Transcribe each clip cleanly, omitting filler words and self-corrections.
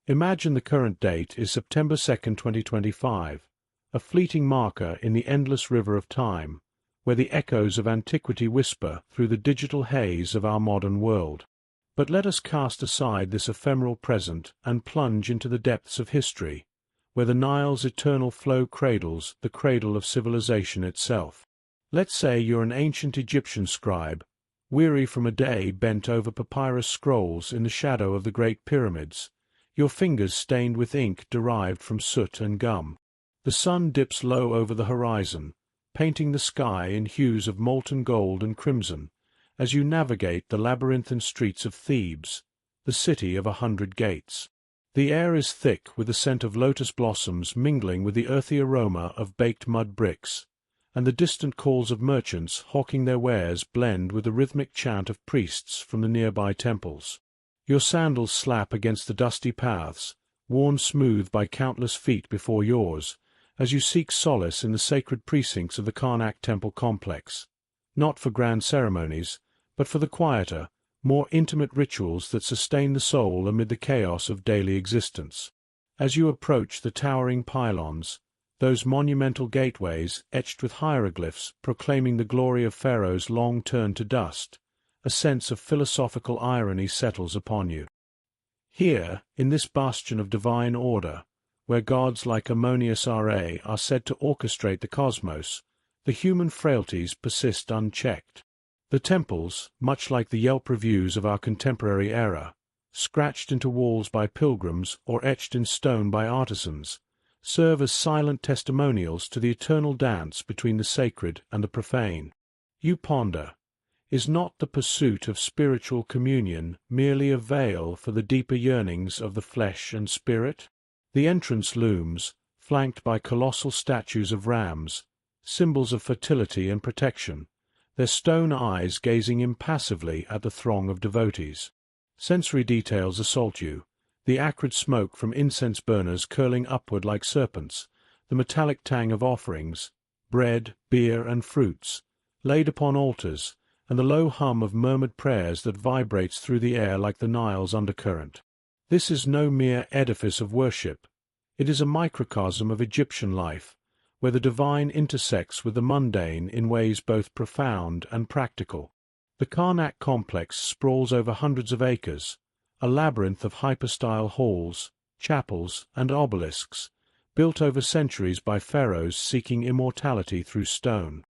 Imagine the current date is September 2nd, 2025, a fleeting marker in the endless river of time, where the echoes of antiquity whisper through the digital haze of our modern world. But let us cast aside this ephemeral present and plunge into the depths of history, where the Nile's eternal flow cradles the cradle of civilization itself. Let's say you're an ancient Egyptian scribe, weary from a day bent over papyrus scrolls in the shadow of the Great Pyramids, your fingers stained with ink derived from soot and gum. The sun dips low over the horizon, painting the sky in hues of molten gold and crimson, as you navigate the labyrinthine streets of Thebes, the city of 100 gates. The air is thick with the scent of lotus blossoms mingling with the earthy aroma of baked mud bricks, and the distant calls of merchants hawking their wares blend with the rhythmic chant of priests from the nearby temples. Your sandals slap against the dusty paths, worn smooth by countless feet before yours, as you seek solace in the sacred precincts of the Karnak temple complex, not for grand ceremonies, but for the quieter, more intimate rituals that sustain the soul amid the chaos of daily existence. As you approach the towering pylons, those monumental gateways etched with hieroglyphs proclaiming the glory of pharaohs long turned to dust, a sense of philosophical irony settles upon you. Here, in this bastion of divine order, where gods like Ammonius Ra are said to orchestrate the cosmos, the human frailties persist unchecked. The temples, much like the Yelp reviews of our contemporary era, scratched into walls by pilgrims or etched in stone by artisans, serve as silent testimonials to the eternal dance between the sacred and the profane. You ponder, is not the pursuit of spiritual communion merely a veil for the deeper yearnings of the flesh and spirit? The entrance looms, flanked by colossal statues of rams, symbols of fertility and protection, their stone eyes gazing impassively at the throng of devotees. Sensory details assault you, the acrid smoke from incense burners curling upward like serpents, the metallic tang of offerings, bread, beer, and fruits, laid upon altars, and the low hum of murmured prayers that vibrates through the air like the Nile's undercurrent. This is no mere edifice of worship. It is a microcosm of Egyptian life, where the divine intersects with the mundane in ways both profound and practical. The Karnak complex sprawls over hundreds of acres, a labyrinth of hypostyle halls, chapels, and obelisks, built over centuries by pharaohs seeking immortality through stone.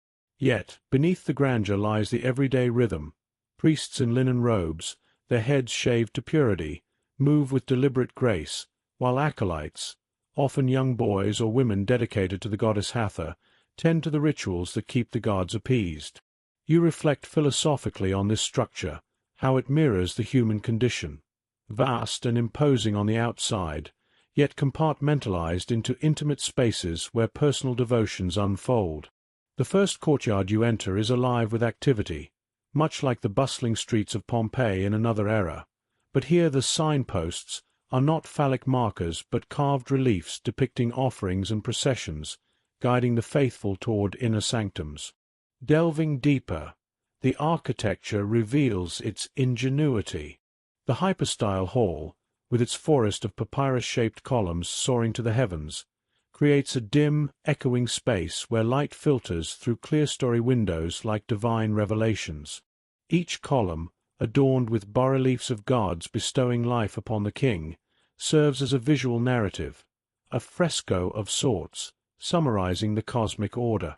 Yet, beneath the grandeur lies the everyday rhythm. Priests in linen robes, their heads shaved to purity, move with deliberate grace, while acolytes, often young boys or women dedicated to the goddess Hathor, tend to the rituals that keep the gods appeased. You reflect philosophically on this structure, how it mirrors the human condition, vast and imposing on the outside, yet compartmentalized into intimate spaces where personal devotions unfold. The first courtyard you enter is alive with activity, much like the bustling streets of Pompeii in another era, but here the signposts are not phallic markers but carved reliefs depicting offerings and processions, guiding the faithful toward inner sanctums. Delving deeper, the architecture reveals its ingenuity. The hypostyle hall, with its forest of papyrus-shaped columns soaring to the heavens, creates a dim, echoing space where light filters through clerestory windows like divine revelations. Each column, adorned with bas-reliefs of gods bestowing life upon the king, serves as a visual narrative, a fresco of sorts, summarizing the cosmic order.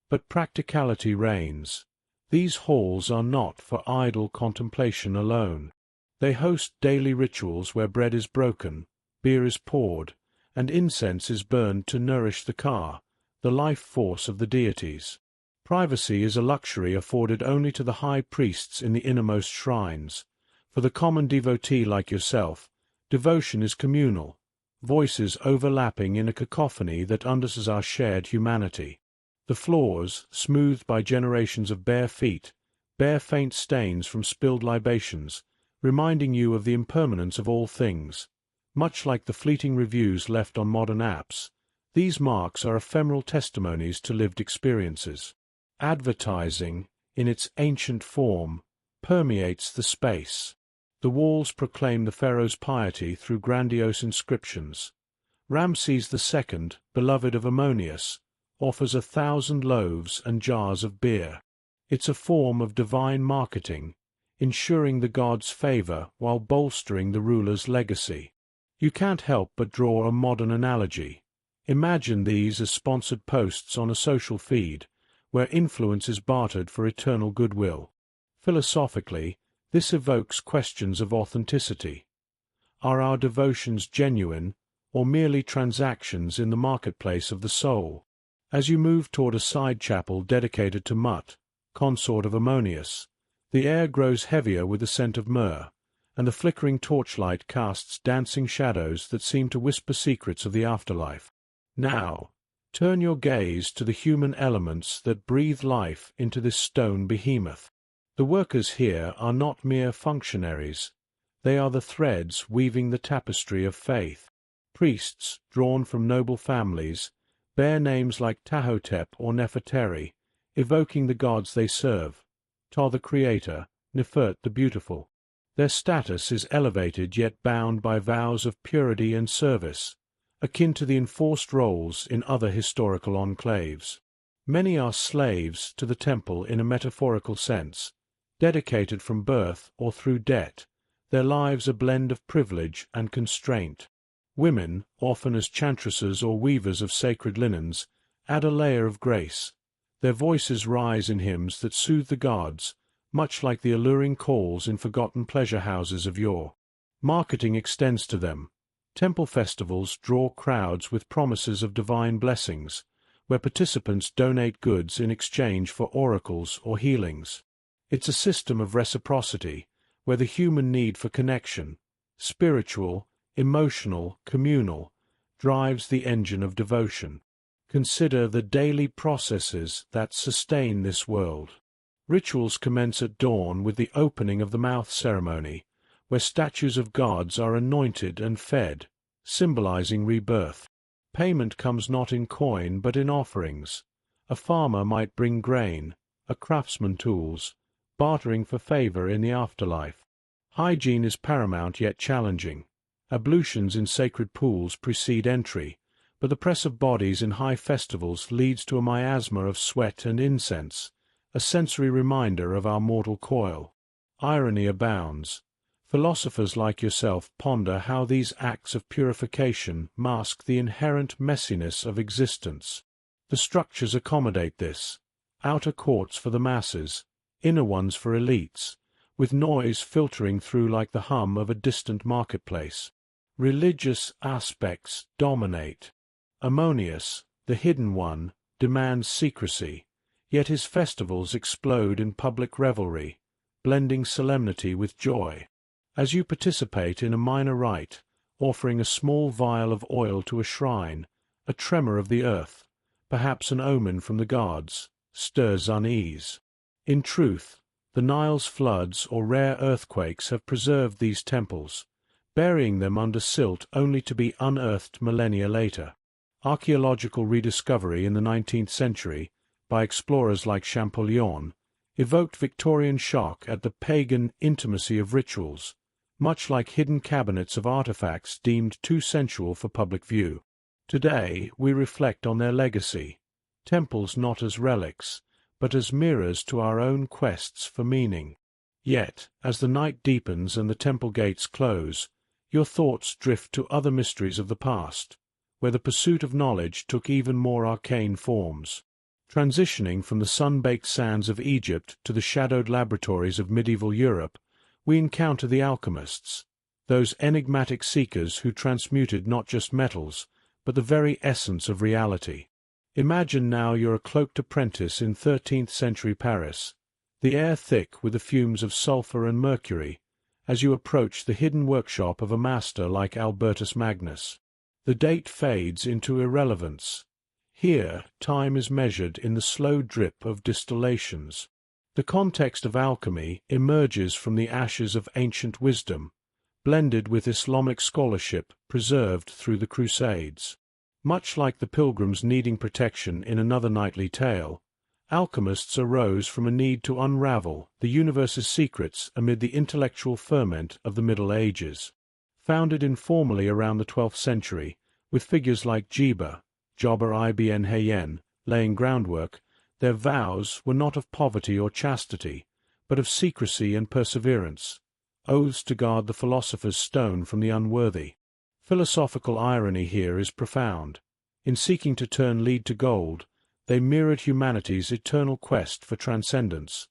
But practicality reigns. These halls are not for idle contemplation alone. They host daily rituals where bread is broken, beer is poured, and incense is burned to nourish the ka, the life force of the deities. Privacy is a luxury afforded only to the high priests in the innermost shrines. For the common devotee like yourself, devotion is communal, voices overlapping in a cacophony that underscores our shared humanity. The floors, smoothed by generations of bare feet, bear faint stains from spilled libations, reminding you of the impermanence of all things. Much like the fleeting reviews left on modern apps, these marks are ephemeral testimonies to lived experiences. Advertising, in its ancient form, permeates the space. The walls proclaim the pharaoh's piety through grandiose inscriptions. Ramses II, beloved of Ammonius, offers 1,000 loaves and jars of beer. It's a form of divine marketing, ensuring the god's favor while bolstering the ruler's legacy. You can't help but draw a modern analogy. Imagine these as sponsored posts on a social feed, where influence is bartered for eternal goodwill. Philosophically, this evokes questions of authenticity. Are our devotions genuine, or merely transactions in the marketplace of the soul? As you move toward a side chapel dedicated to Mut, consort of Ammonius, the air grows heavier with the scent of myrrh, and the flickering torchlight casts dancing shadows that seem to whisper secrets of the afterlife. Now, turn your gaze to the human elements that breathe life into this stone behemoth. The workers here are not mere functionaries. They are the threads weaving the tapestry of faith. Priests, drawn from noble families, bear names like Tahotep or Nefertari, evoking the gods they serve, Ptah the Creator, Nefert the Beautiful. Their status is elevated yet bound by vows of purity and service, akin to the enforced roles in other historical enclaves. Many are slaves to the temple in a metaphorical sense, dedicated from birth or through debt, their lives a blend of privilege and constraint. Women, often as chantresses or weavers of sacred linens, add a layer of grace. Their voices rise in hymns that soothe the gods, much like the alluring calls in forgotten pleasure houses of yore. Marketing extends to them. Temple festivals draw crowds with promises of divine blessings, where participants donate goods in exchange for oracles or healings. It's a system of reciprocity, where the human need for connection, spiritual, emotional, communal, drives the engine of devotion. Consider the daily processes that sustain this world. Rituals commence at dawn with the opening of the mouth ceremony, where statues of gods are anointed and fed, symbolizing rebirth. Payment comes not in coin but in offerings. A farmer might bring grain, a craftsman tools, bartering for favor in the afterlife. Hygiene is paramount yet challenging. Ablutions in sacred pools precede entry, but the press of bodies in high festivals leads to a miasma of sweat and incense, a sensory reminder of our mortal coil. Irony abounds. Philosophers like yourself ponder how these acts of purification mask the inherent messiness of existence. The structures accommodate this. Outer courts for the masses, inner ones for elites, with noise filtering through like the hum of a distant marketplace. Religious aspects dominate. Ammonius, the hidden one, demands secrecy, yet his festivals explode in public revelry, blending solemnity with joy. As you participate in a minor rite, offering a small vial of oil to a shrine, a tremor of the earth, perhaps an omen from the gods, stirs unease. In truth, the Nile's floods or rare earthquakes have preserved these temples, burying them under silt only to be unearthed millennia later. Archaeological rediscovery in the 19th century, by explorers like Champollion, evoked Victorian shock at the pagan intimacy of rituals, much like hidden cabinets of artifacts deemed too sensual for public view. Today we reflect on their legacy, temples not as relics, but as mirrors to our own quests for meaning. Yet, as the night deepens and the temple gates close, your thoughts drift to other mysteries of the past, where the pursuit of knowledge took even more arcane forms. Transitioning from the sun-baked sands of Egypt to the shadowed laboratories of medieval Europe, we encounter the alchemists, those enigmatic seekers who transmuted not just metals, but the very essence of reality. Imagine now you're a cloaked apprentice in 13th century Paris, the air thick with the fumes of sulphur and mercury, as you approach the hidden workshop of a master like Albertus Magnus. The date fades into irrelevance. Here, time is measured in the slow drip of distillations. The context of alchemy emerges from the ashes of ancient wisdom, blended with Islamic scholarship preserved through the Crusades. Much like the pilgrims needing protection in another knightly tale, Alchemists arose from a need to unravel the universe's secrets amid the intellectual ferment of the Middle Ages. Founded informally around the 12th century, with figures like Jobber ibn Hayyan laying groundwork, their vows were not of poverty or chastity, but of secrecy and perseverance, oaths to guard the philosopher's stone from the unworthy. Philosophical irony here is profound. In seeking to turn lead to gold, they mirrored humanity's eternal quest for transcendence,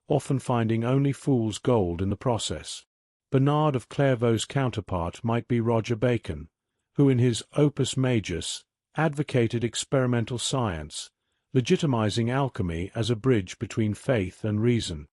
often finding only fool's gold in the process. Bernard of Clairvaux's counterpart might be Roger Bacon, who in his Opus Majus advocated experimental science, legitimizing alchemy as a bridge between faith and reason.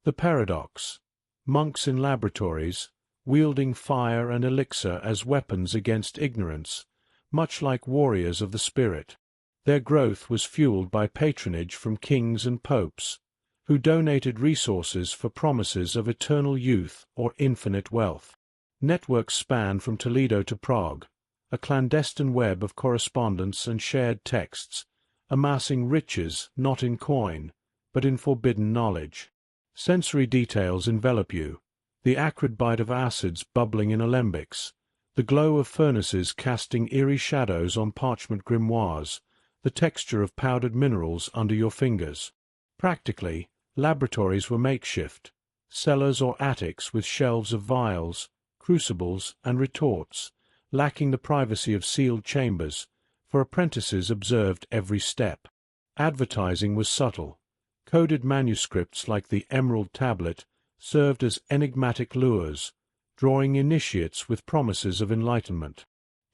The paradox: monks in laboratories, wielding fire and elixir as weapons against ignorance, much like warriors of the spirit. Their growth was fueled by patronage from kings and popes, who donated resources for promises of eternal youth or infinite wealth. Networks span from Toledo to Prague, a clandestine web of correspondence and shared texts, amassing riches not in coin, but in forbidden knowledge. Sensory details envelop you, the acrid bite of acids bubbling in alembics, the glow of furnaces casting eerie shadows on parchment grimoires, the texture of powdered minerals under your fingers. Practically, laboratories were makeshift, cellars or attics with shelves of vials, crucibles, and retorts, lacking the privacy of sealed chambers, for apprentices observed every step. Advertising was subtle. Coded manuscripts like the Emerald Tablet served as enigmatic lures, drawing initiates with promises of enlightenment.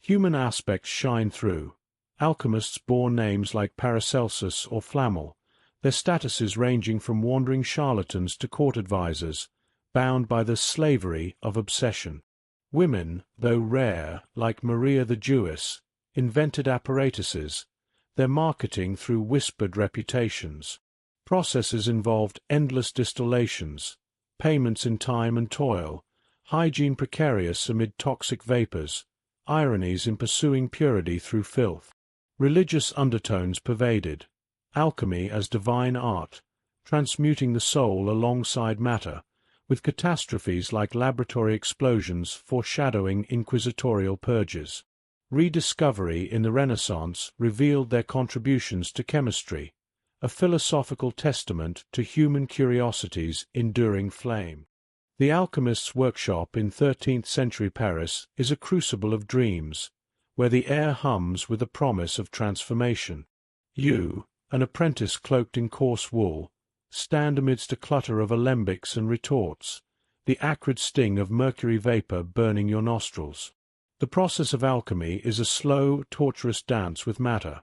Human aspects shine through. Alchemists bore names like Paracelsus or Flamel, their statuses ranging from wandering charlatans to court advisers, bound by the slavery of obsession. Women, though rare, like Maria the Jewess, invented apparatuses, their marketing through whispered reputations. Processes involved endless distillations, payments in time and toil, hygiene precarious amid toxic vapors, ironies in pursuing purity through filth. Religious undertones pervaded. Alchemy as divine art, transmuting the soul alongside matter, with catastrophes like laboratory explosions foreshadowing inquisitorial purges. Rediscovery in the Renaissance revealed their contributions to chemistry, a philosophical testament to human curiosity's enduring flame. The alchemist's workshop in 13th-century Paris is a crucible of dreams, where the air hums with the promise of transformation. You, an apprentice cloaked in coarse wool, stand amidst a clutter of alembics and retorts, the acrid sting of mercury vapor burning your nostrils. The process of alchemy is a slow, torturous dance with matter,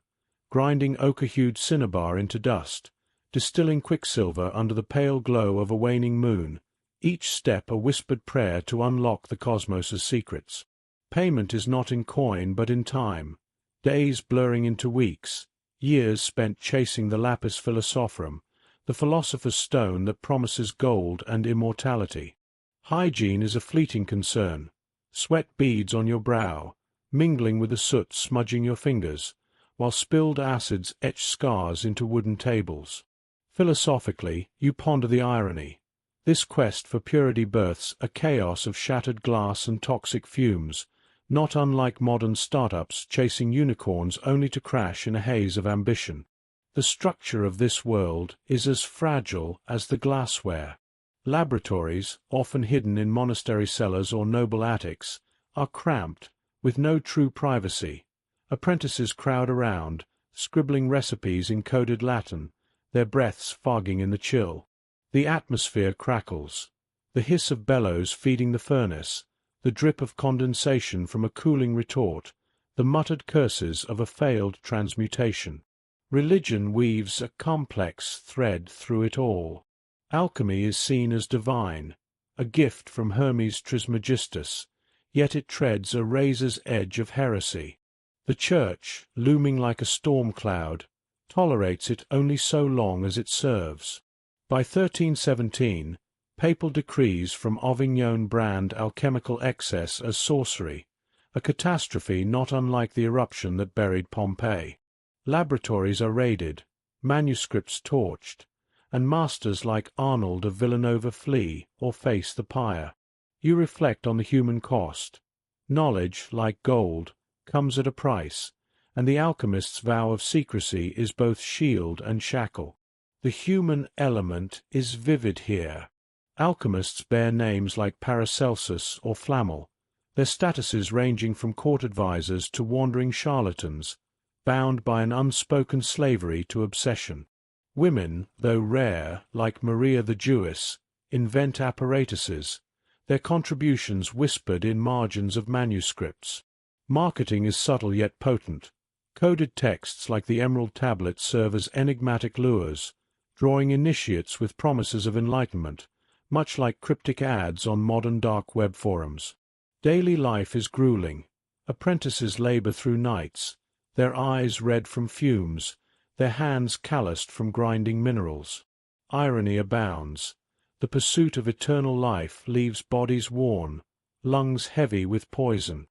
grinding ochre-hued cinnabar into dust, distilling quicksilver under the pale glow of a waning moon, each step a whispered prayer to unlock the cosmos's secrets. Payment is not in coin but in time, days blurring into weeks, years spent chasing the lapis philosophorum, the philosopher's stone that promises gold and immortality. Hygiene is a fleeting concern. Sweat beads on your brow, mingling with the soot smudging your fingers, while spilled acids etch scars into wooden tables. Philosophically, you ponder the irony. This quest for purity births a chaos of shattered glass and toxic fumes, not unlike modern startups chasing unicorns only to crash in a haze of ambition. The structure of this world is as fragile as the glassware. Laboratories, often hidden in monastery cellars or noble attics, are cramped, with no true privacy. Apprentices crowd around, scribbling recipes in coded Latin, their breaths fogging in the chill. The atmosphere crackles, the hiss of bellows feeding the furnace, the drip of condensation from a cooling retort, the muttered curses of a failed transmutation. Religion weaves a complex thread through it all. Alchemy is seen as divine, a gift from Hermes Trismegistus, yet it treads a razor's edge of heresy. The Church, looming like a storm cloud, tolerates it only so long as it serves. By 1317, papal decrees from Avignon brand alchemical excess as sorcery, a catastrophe not unlike the eruption that buried Pompeii. Laboratories are raided, manuscripts torched, and masters like Arnold of Villanova flee or face the pyre. You reflect on the human cost. Knowledge, like gold, comes at a price, and the alchemist's vow of secrecy is both shield and shackle. The human element is vivid here. Alchemists bear names like Paracelsus or Flammel, their statuses ranging from court advisers to wandering charlatans, bound by an unspoken slavery to obsession. Women, though rare, like Maria the Jewess, invent apparatuses, their contributions whispered in margins of manuscripts. Marketing is subtle yet potent. Coded texts like the Emerald Tablet serve as enigmatic lures, drawing initiates with promises of enlightenment, much like cryptic ads on modern dark web forums. Daily life is grueling. Apprentices labor through nights, their eyes red from fumes, their hands calloused from grinding minerals. Irony abounds. The pursuit of eternal life leaves bodies worn, lungs heavy with poison.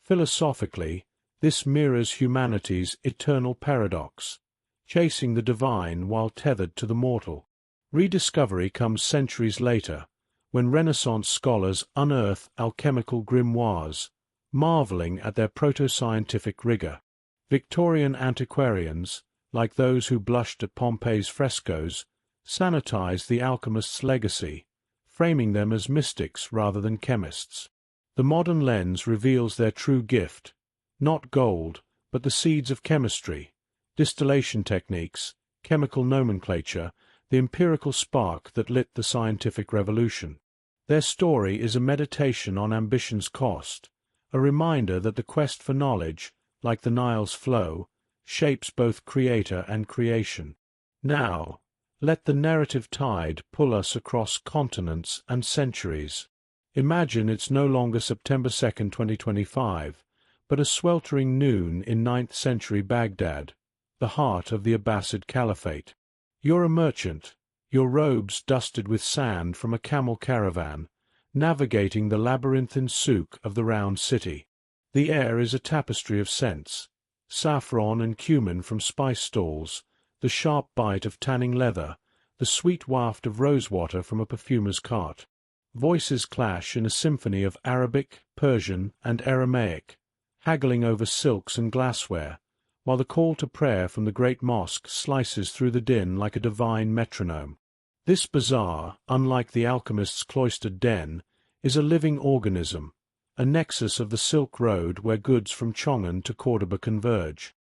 Philosophically, this mirrors humanity's eternal paradox, chasing the divine while tethered to the mortal. Rediscovery comes centuries later, when Renaissance scholars unearth alchemical grimoires, marveling at their proto-scientific rigor. Victorian antiquarians, like those who blushed at Pompeii's frescoes, sanitized the alchemist's legacy, framing them as mystics rather than chemists. The modern lens reveals their true gift, not gold, but the seeds of chemistry, distillation techniques, chemical nomenclature, the empirical spark that lit the scientific revolution. Their story is a meditation on ambition's cost, a reminder that the quest for knowledge, like the Nile's flow, shapes both creator and creation. Now, let the narrative tide pull us across continents and centuries. Imagine it's no longer September 2nd, 2025, but a sweltering noon in 9th century Baghdad, the heart of the Abbasid Caliphate. You're a merchant, your robes dusted with sand from a camel caravan, navigating the labyrinthine souk of the round city. The air is a tapestry of scents, saffron and cumin from spice stalls, the sharp bite of tanning leather, the sweet waft of rosewater from a perfumer's cart. Voices clash in a symphony of Arabic, Persian, and Aramaic, haggling over silks and glassware, while the call to prayer from the great mosque slices through the din like a divine metronome. This bazaar, unlike the alchemist's cloistered den, is a living organism, a nexus of the Silk Road where goods from Chongan to Cordoba converge.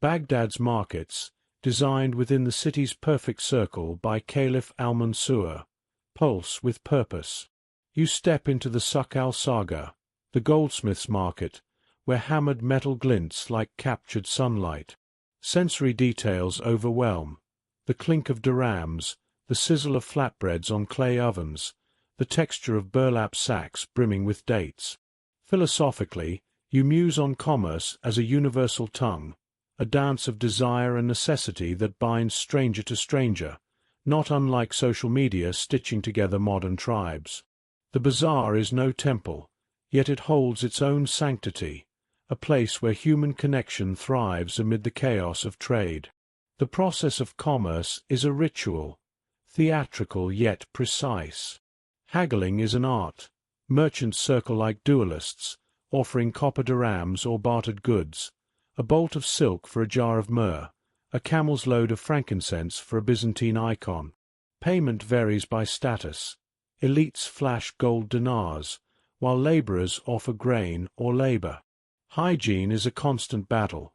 Baghdad's markets, designed within the city's perfect circle by Caliph al-Mansur, pulse with purpose. You step into the Suq al-Saga, the goldsmith's market, where hammered metal glints like captured sunlight. Sensory details overwhelm. The clink of dirhams, the sizzle of flatbreads on clay ovens, the texture of burlap sacks brimming with dates. Philosophically, you muse on commerce as a universal tongue, a dance of desire and necessity that binds stranger to stranger, not unlike social media stitching together modern tribes. The bazaar is no temple, yet it holds its own sanctity, a place where human connection thrives amid the chaos of trade. The process of commerce is a ritual, theatrical yet precise. Haggling is an art. Merchants circle like duelists, offering copper dirhams or bartered goods, a bolt of silk for a jar of myrrh, a camel's load of frankincense for a Byzantine icon. Payment varies by status. Elites flash gold dinars, while laborers offer grain or labor. Hygiene is a constant battle.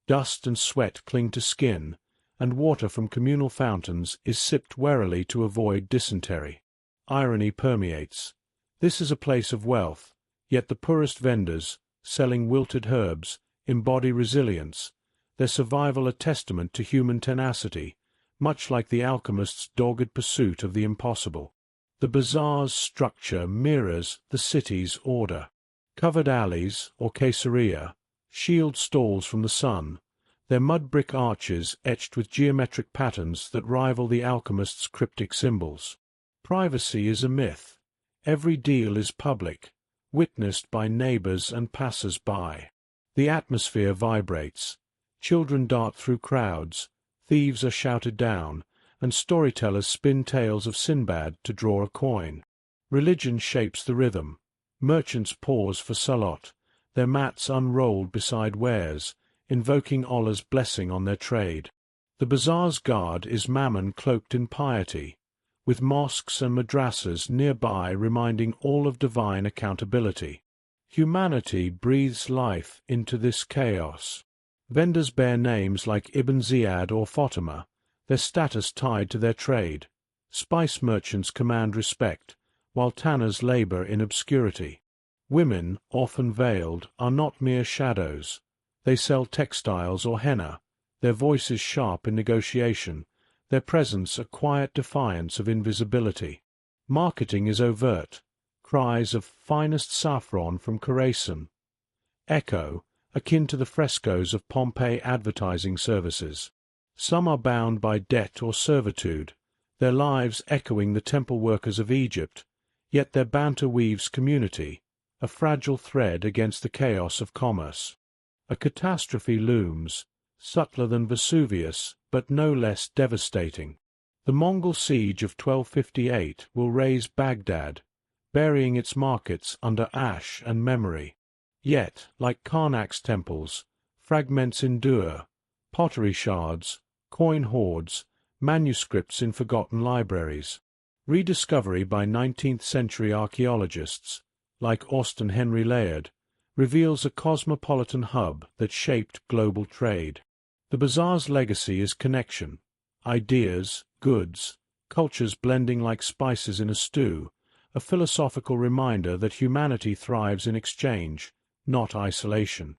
Dust and sweat cling to skin, and water from communal fountains is sipped warily to avoid dysentery. Irony permeates. This is a place of wealth, yet the poorest vendors, selling wilted herbs, embody resilience, their survival a testament to human tenacity, much like the alchemist's dogged pursuit of the impossible. The bazaar's structure mirrors the city's order. Covered alleys, or caesarea, shield stalls from the sun, their mud-brick arches etched with geometric patterns that rival the alchemist's cryptic symbols. Privacy is a myth. Every deal is public, witnessed by neighbors and passers-by. The atmosphere vibrates. Children dart through crowds, thieves are shouted down, and storytellers spin tales of Sinbad to draw a coin. Religion shapes the rhythm. Merchants pause for salat, their mats unrolled beside wares, invoking Allah's blessing on their trade. The bazaar's guard is Mammon cloaked in piety, with mosques and madrasas nearby reminding all of divine accountability. Humanity breathes life into this chaos. Vendors bear names like Ibn Ziyad or Fatima, their status tied to their trade. Spice merchants command respect, while tanners labor in obscurity. Women, often veiled, are not mere shadows. They sell textiles or henna, their voices sharp in negotiation, their presence a quiet defiance of invisibility. Marketing is overt, cries of finest saffron from Khorasan. Echo, akin to the frescoes of Pompeii advertising services. Some are bound by debt or servitude, their lives echoing the temple workers of Egypt, yet their banter weaves community, a fragile thread against the chaos of commerce. A catastrophe looms, subtler than Vesuvius, but no less devastating. The Mongol siege of 1258 will raze Baghdad, burying its markets under ash and memory. Yet, like Karnak's temples, fragments endure, pottery shards, coin hoards, manuscripts in forgotten libraries. Rediscovery by 19th-century archaeologists, like Austen Henry Layard, reveals a cosmopolitan hub that shaped global trade. The bazaar's legacy is connection, ideas, goods, cultures blending like spices in a stew, a philosophical reminder that humanity thrives in exchange, not isolation.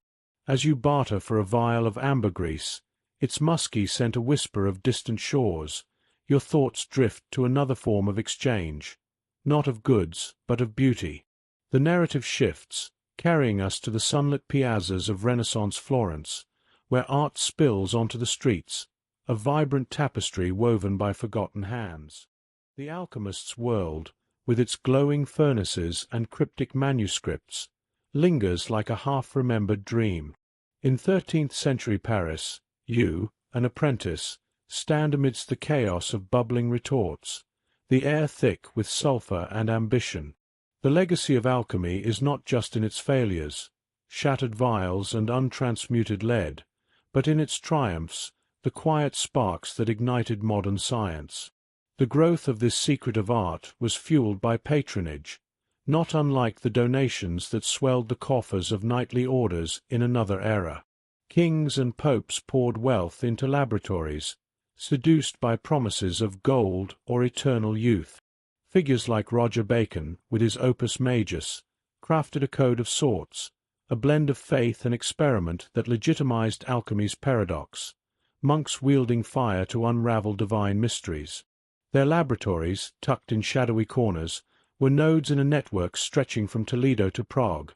As you barter for a vial of ambergris, its musky scent a whisper of distant shores, your thoughts drift to another form of exchange, not of goods, but of beauty. The narrative shifts, carrying us to the sunlit piazzas of Renaissance Florence, where art spills onto the streets, a vibrant tapestry woven by forgotten hands. The alchemist's world, with its glowing furnaces and cryptic manuscripts, lingers like a half-remembered dream. In 13th-century Paris, you, an apprentice, stand amidst the chaos of bubbling retorts, the air thick with sulphur and ambition. The legacy of alchemy is not just in its failures, shattered vials and untransmuted lead, but in its triumphs, the quiet sparks that ignited modern science. The growth of this secret of art was fueled by patronage, not unlike the donations that swelled the coffers of knightly orders in another era. Kings and popes poured wealth into laboratories, seduced by promises of gold or eternal youth. Figures like Roger Bacon, with his Opus Majus, crafted a code of sorts, a blend of faith and experiment that legitimized alchemy's paradox, monks wielding fire to unravel divine mysteries. Their laboratories, tucked in shadowy corners, were nodes in a network stretching from Toledo to Prague,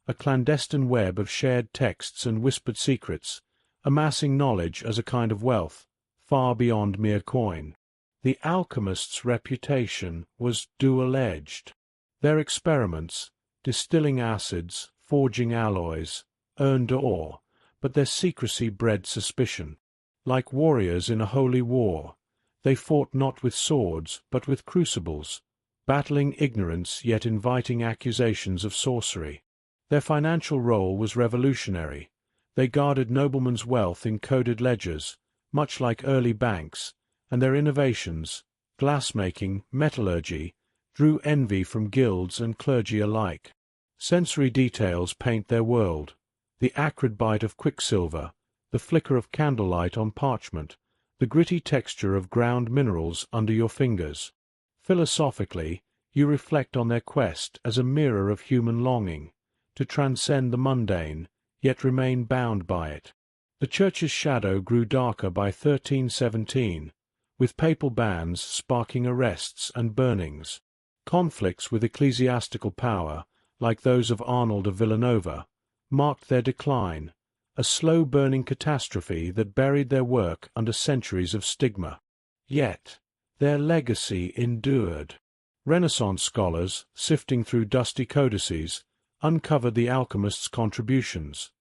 a clandestine web of shared texts and whispered secrets, amassing knowledge as a kind of wealth, far beyond mere coin. The alchemists' reputation was dual-edged. Their experiments, distilling acids, forging alloys, earned awe, but their secrecy bred suspicion. Like warriors in a holy war, they fought not with swords, but with crucibles, battling ignorance yet inviting accusations of sorcery. Their financial role was revolutionary. They guarded noblemen's wealth in coded ledgers, much like early banks, and their innovations, glassmaking, metallurgy, drew envy from guilds and clergy alike. Sensory details paint their world: the acrid bite of quicksilver, the flicker of candlelight on parchment, the gritty texture of ground minerals under your fingers. Philosophically, you reflect on their quest as a mirror of human longing, to transcend the mundane, yet remain bound by it. The Church's shadow grew darker by 1317, with papal bans sparking arrests and burnings. Conflicts with ecclesiastical power, like those of Arnold of Villanova, marked their decline, a slow-burning catastrophe that buried their work under centuries of stigma. Yet, their legacy endured. Renaissance scholars, sifting through dusty codices, uncovered the alchemists' contributions,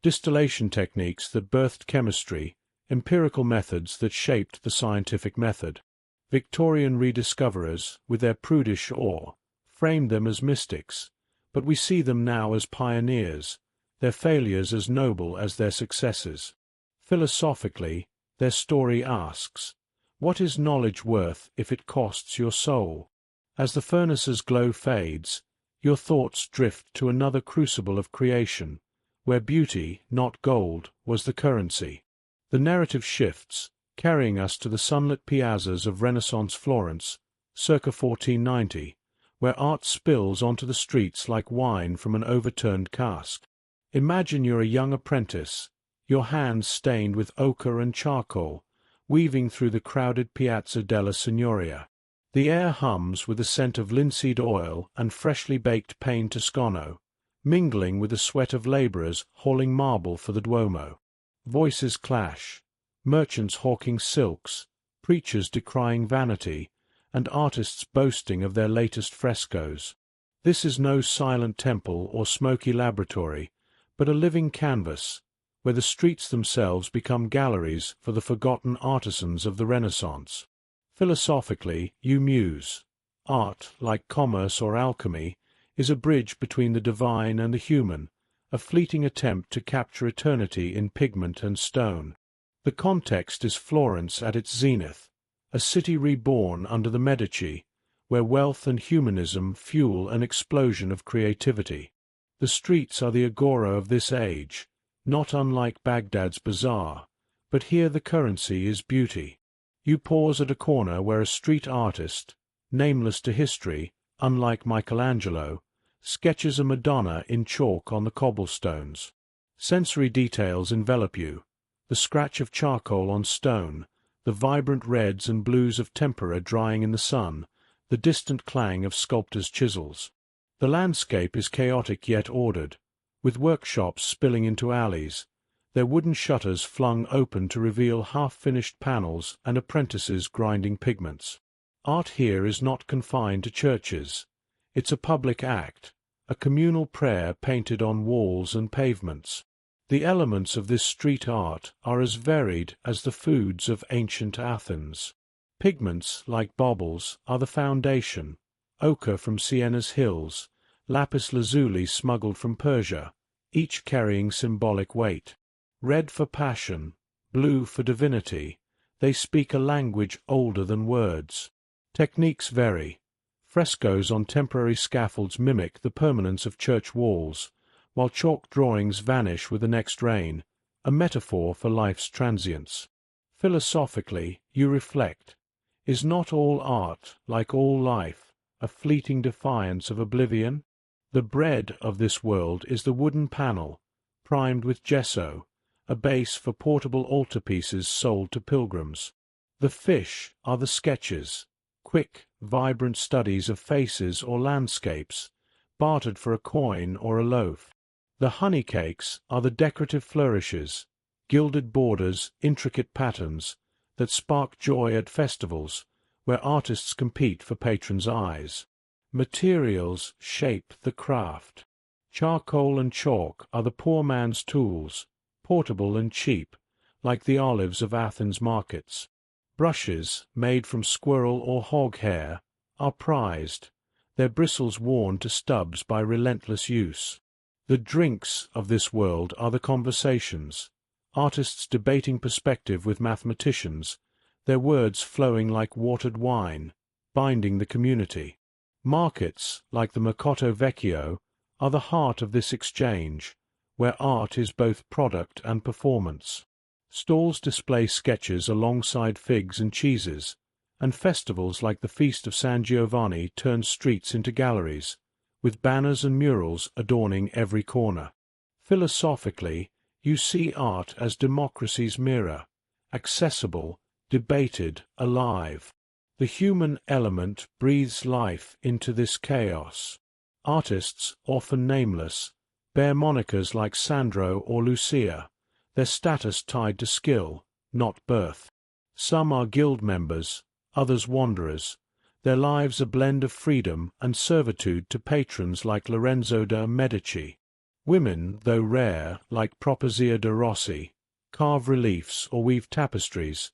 distillation techniques that birthed chemistry, empirical methods that shaped the scientific method. Victorian rediscoverers, with their prudish awe, framed them as mystics, but we see them now as pioneers, their failures as noble as their successes. Philosophically, their story asks, what is knowledge worth if it costs your soul? As the furnace's glow fades, your thoughts drift to another crucible of creation, where beauty, not gold, was the currency. The narrative shifts, carrying us to the sunlit piazzas of Renaissance Florence, circa 1490, where art spills onto the streets like wine from an overturned cask. Imagine you're a young apprentice, your hands stained with ochre and charcoal, weaving through the crowded Piazza della Signoria. The air hums with the scent of linseed oil and freshly baked pane toscano, mingling with the sweat of laborers hauling marble for the Duomo. Voices clash, merchants hawking silks, preachers decrying vanity, and artists boasting of their latest frescoes. This is no silent temple or smoky laboratory, but a living canvas, where the streets themselves become galleries for the forgotten artisans of the Renaissance. Philosophically, you muse. Art, like commerce or alchemy, is a bridge between the divine and the human, a fleeting attempt to capture eternity in pigment and stone. The context is Florence at its zenith, a city reborn under the Medici, where wealth and humanism fuel an explosion of creativity. The streets are the agora of this age, not unlike Baghdad's bazaar, but here the currency is beauty. You pause at a corner where a street artist, nameless to history, unlike Michelangelo, sketches a Madonna in chalk on the cobblestones. Sensory details envelop you, the scratch of charcoal on stone, the vibrant reds and blues of tempera drying in the sun, the distant clang of sculptors' chisels. The landscape is chaotic yet ordered, with workshops spilling into alleys, their wooden shutters flung open to reveal half-finished panels and apprentices grinding pigments. Art here is not confined to churches. It's a public act, a communal prayer painted on walls and pavements. The elements of this street art are as varied as the foods of ancient Athens. Pigments, like baubles, are the foundation, ochre from Sienna's hills, lapis lazuli smuggled from Persia, each carrying symbolic weight. Red for passion, blue for divinity, they speak a language older than words. Techniques vary. Frescoes on temporary scaffolds mimic the permanence of church walls, while chalk drawings vanish with the next rain, a metaphor for life's transience. Philosophically, you reflect. Is not all art, like all life, a fleeting defiance of oblivion? The bread of this world is the wooden panel, primed with gesso, a base for portable altarpieces sold to pilgrims. The fish are the sketches, quick, vibrant studies of faces or landscapes, bartered for a coin or a loaf. The honey cakes are the decorative flourishes, gilded borders, intricate patterns, that spark joy at festivals, where artists compete for patrons' eyes. Materials shape the craft. Charcoal and chalk are the poor man's tools, portable and cheap, like the olives of Athens markets. Brushes, made from squirrel or hog hair, are prized, their bristles worn to stubs by relentless use. The drinks of this world are the conversations, artists debating perspective with mathematicians, their words flowing like watered wine, binding the community. Markets, like the Mercato Vecchio, are the heart of this exchange, where art is both product and performance. Stalls display sketches alongside figs and cheeses, and festivals like the Feast of San Giovanni turn streets into galleries, with banners and murals adorning every corner. Philosophically, you see art as democracy's mirror, accessible, debated, alive. The human element breathes life into this chaos. Artists, often nameless, bear monikers like Sandro or Lucia, their status tied to skill, not birth. Some are guild members, others wanderers, their lives a blend of freedom and servitude to patrons like Lorenzo de' Medici. Women, though rare, like Properzia de' Rossi, carve reliefs or weave tapestries,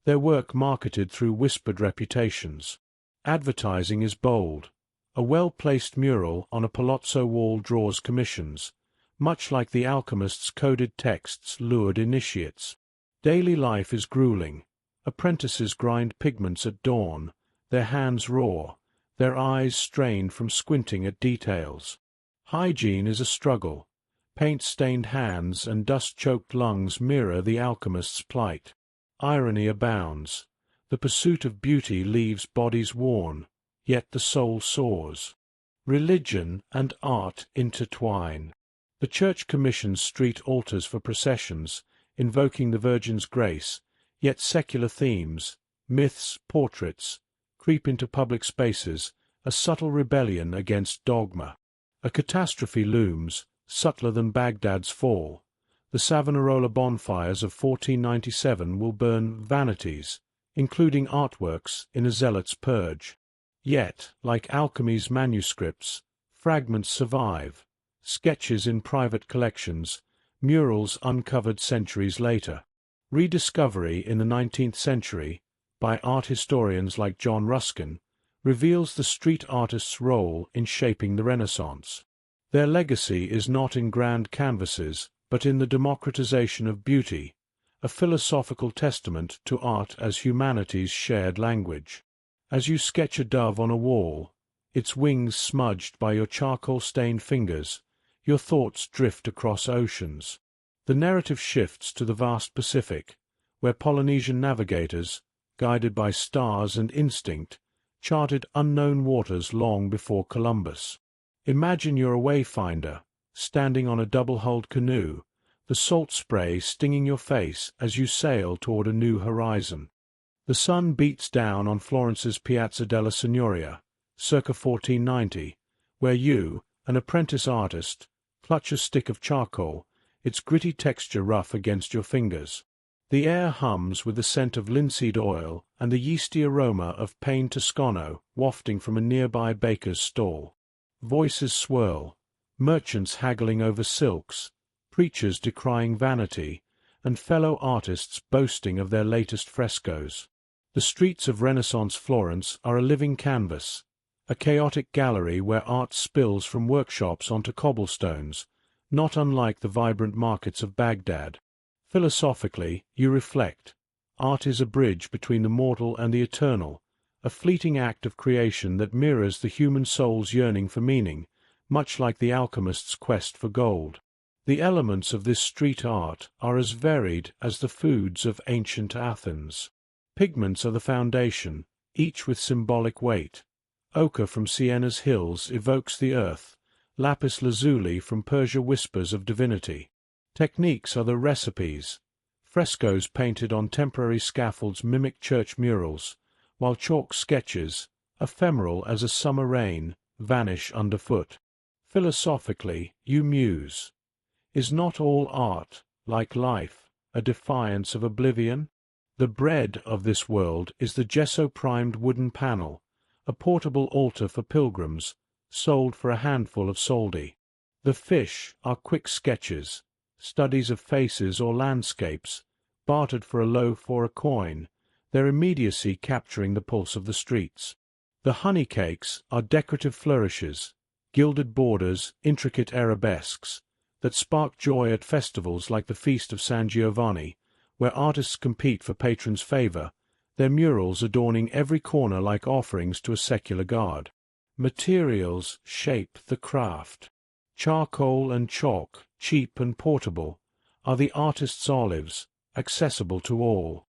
their work marketed through whispered reputations. Advertising is bold. A well-placed mural on a palazzo wall draws commissions, much like the alchemist's coded texts lured initiates. Daily life is grueling. Apprentices grind pigments at dawn, their hands raw, their eyes strained from squinting at details. Hygiene is a struggle. Paint-stained hands and dust-choked lungs mirror the alchemist's plight. Irony abounds. The pursuit of beauty leaves bodies worn, yet the soul soars. Religion and art intertwine. The Church commissions street altars for processions, invoking the Virgin's grace, yet secular themes, myths, portraits, creep into public spaces, a subtle rebellion against dogma. A catastrophe looms, subtler than Baghdad's fall. The Savonarola bonfires of 1497 will burn vanities, including artworks, in a zealot's purge. Yet, like alchemy's manuscripts, fragments survive, sketches in private collections, murals uncovered centuries later. Rediscovery in the 19th century, by art historians like John Ruskin, reveals the street artist's role in shaping the Renaissance. Their legacy is not in grand canvases, but in the democratization of beauty, a philosophical testament to art as humanity's shared language. As you sketch a dove on a wall, its wings smudged by your charcoal-stained fingers, your thoughts drift across oceans. The narrative shifts to the vast Pacific, where Polynesian navigators, guided by stars and instinct, charted unknown waters long before Columbus. Imagine you're a wayfinder, standing on a double-hulled canoe, the salt spray stinging your face as you sail toward a new horizon. The sun beats down on Florence's Piazza della Signoria, circa 1490, where you, an apprentice artist, clutch a stick of charcoal, its gritty texture rough against your fingers. The air hums with the scent of linseed oil and the yeasty aroma of Pane Toscano wafting from a nearby baker's stall. Voices swirl, merchants haggling over silks, preachers decrying vanity, and fellow artists boasting of their latest frescoes. The streets of Renaissance Florence are a living canvas, a chaotic gallery where art spills from workshops onto cobblestones, not unlike the vibrant markets of Baghdad. Philosophically, you reflect. Art is a bridge between the mortal and the eternal, a fleeting act of creation that mirrors the human soul's yearning for meaning, much like the alchemist's quest for gold. The elements of this street art are as varied as the foods of ancient Athens. Pigments are the foundation, each with symbolic weight. Ochre from Siena's hills evokes the earth, lapis lazuli from Persia whispers of divinity. Techniques are the recipes. Frescoes painted on temporary scaffolds mimic church murals, while chalk sketches, ephemeral as a summer rain, vanish underfoot. Philosophically, you muse. Is not all art, like life, a defiance of oblivion? The bread of this world is the gesso-primed wooden panel, a portable altar for pilgrims, sold for a handful of soldi. The fish are quick sketches, studies of faces or landscapes, bartered for a loaf or a coin, their immediacy capturing the pulse of the streets. The honey cakes are decorative flourishes, gilded borders, intricate arabesques, that spark joy at festivals like the Feast of San Giovanni, where artists compete for patrons' favor, their murals adorning every corner like offerings to a secular god. Materials shape the craft. Charcoal and chalk, cheap and portable, are the artist's olives, accessible to all.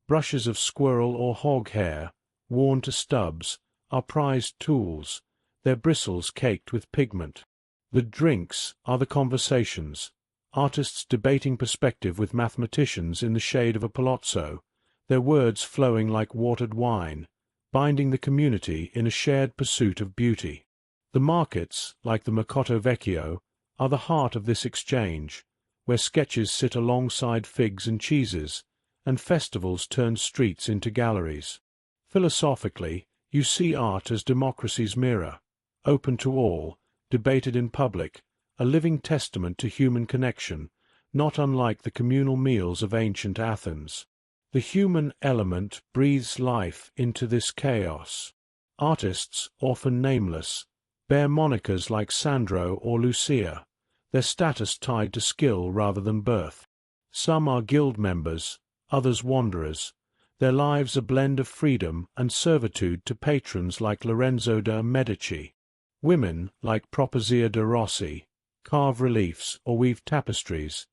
Brushes of squirrel or hog hair, worn to stubs, are prized tools, their bristles caked with pigment. The drinks are the conversations, artists debating perspective with mathematicians in the shade of a palazzo, their words flowing like watered wine, binding the community in a shared pursuit of beauty. The markets, like the Mercato Vecchio, are the heart of this exchange, where sketches sit alongside figs and cheeses, and festivals turn streets into galleries. Philosophically, you see art as democracy's mirror, open to all, debated in public, a living testament to human connection, not unlike the communal meals of ancient Athens. The human element breathes life into this chaos. Artists, often nameless, bear monikers like Sandro or Lucia, their status tied to skill rather than birth. Some are guild members, others wanderers, their lives a blend of freedom and servitude to patrons like Lorenzo de' Medici. Women, like Properzia de' Rossi, carve reliefs or weave tapestries,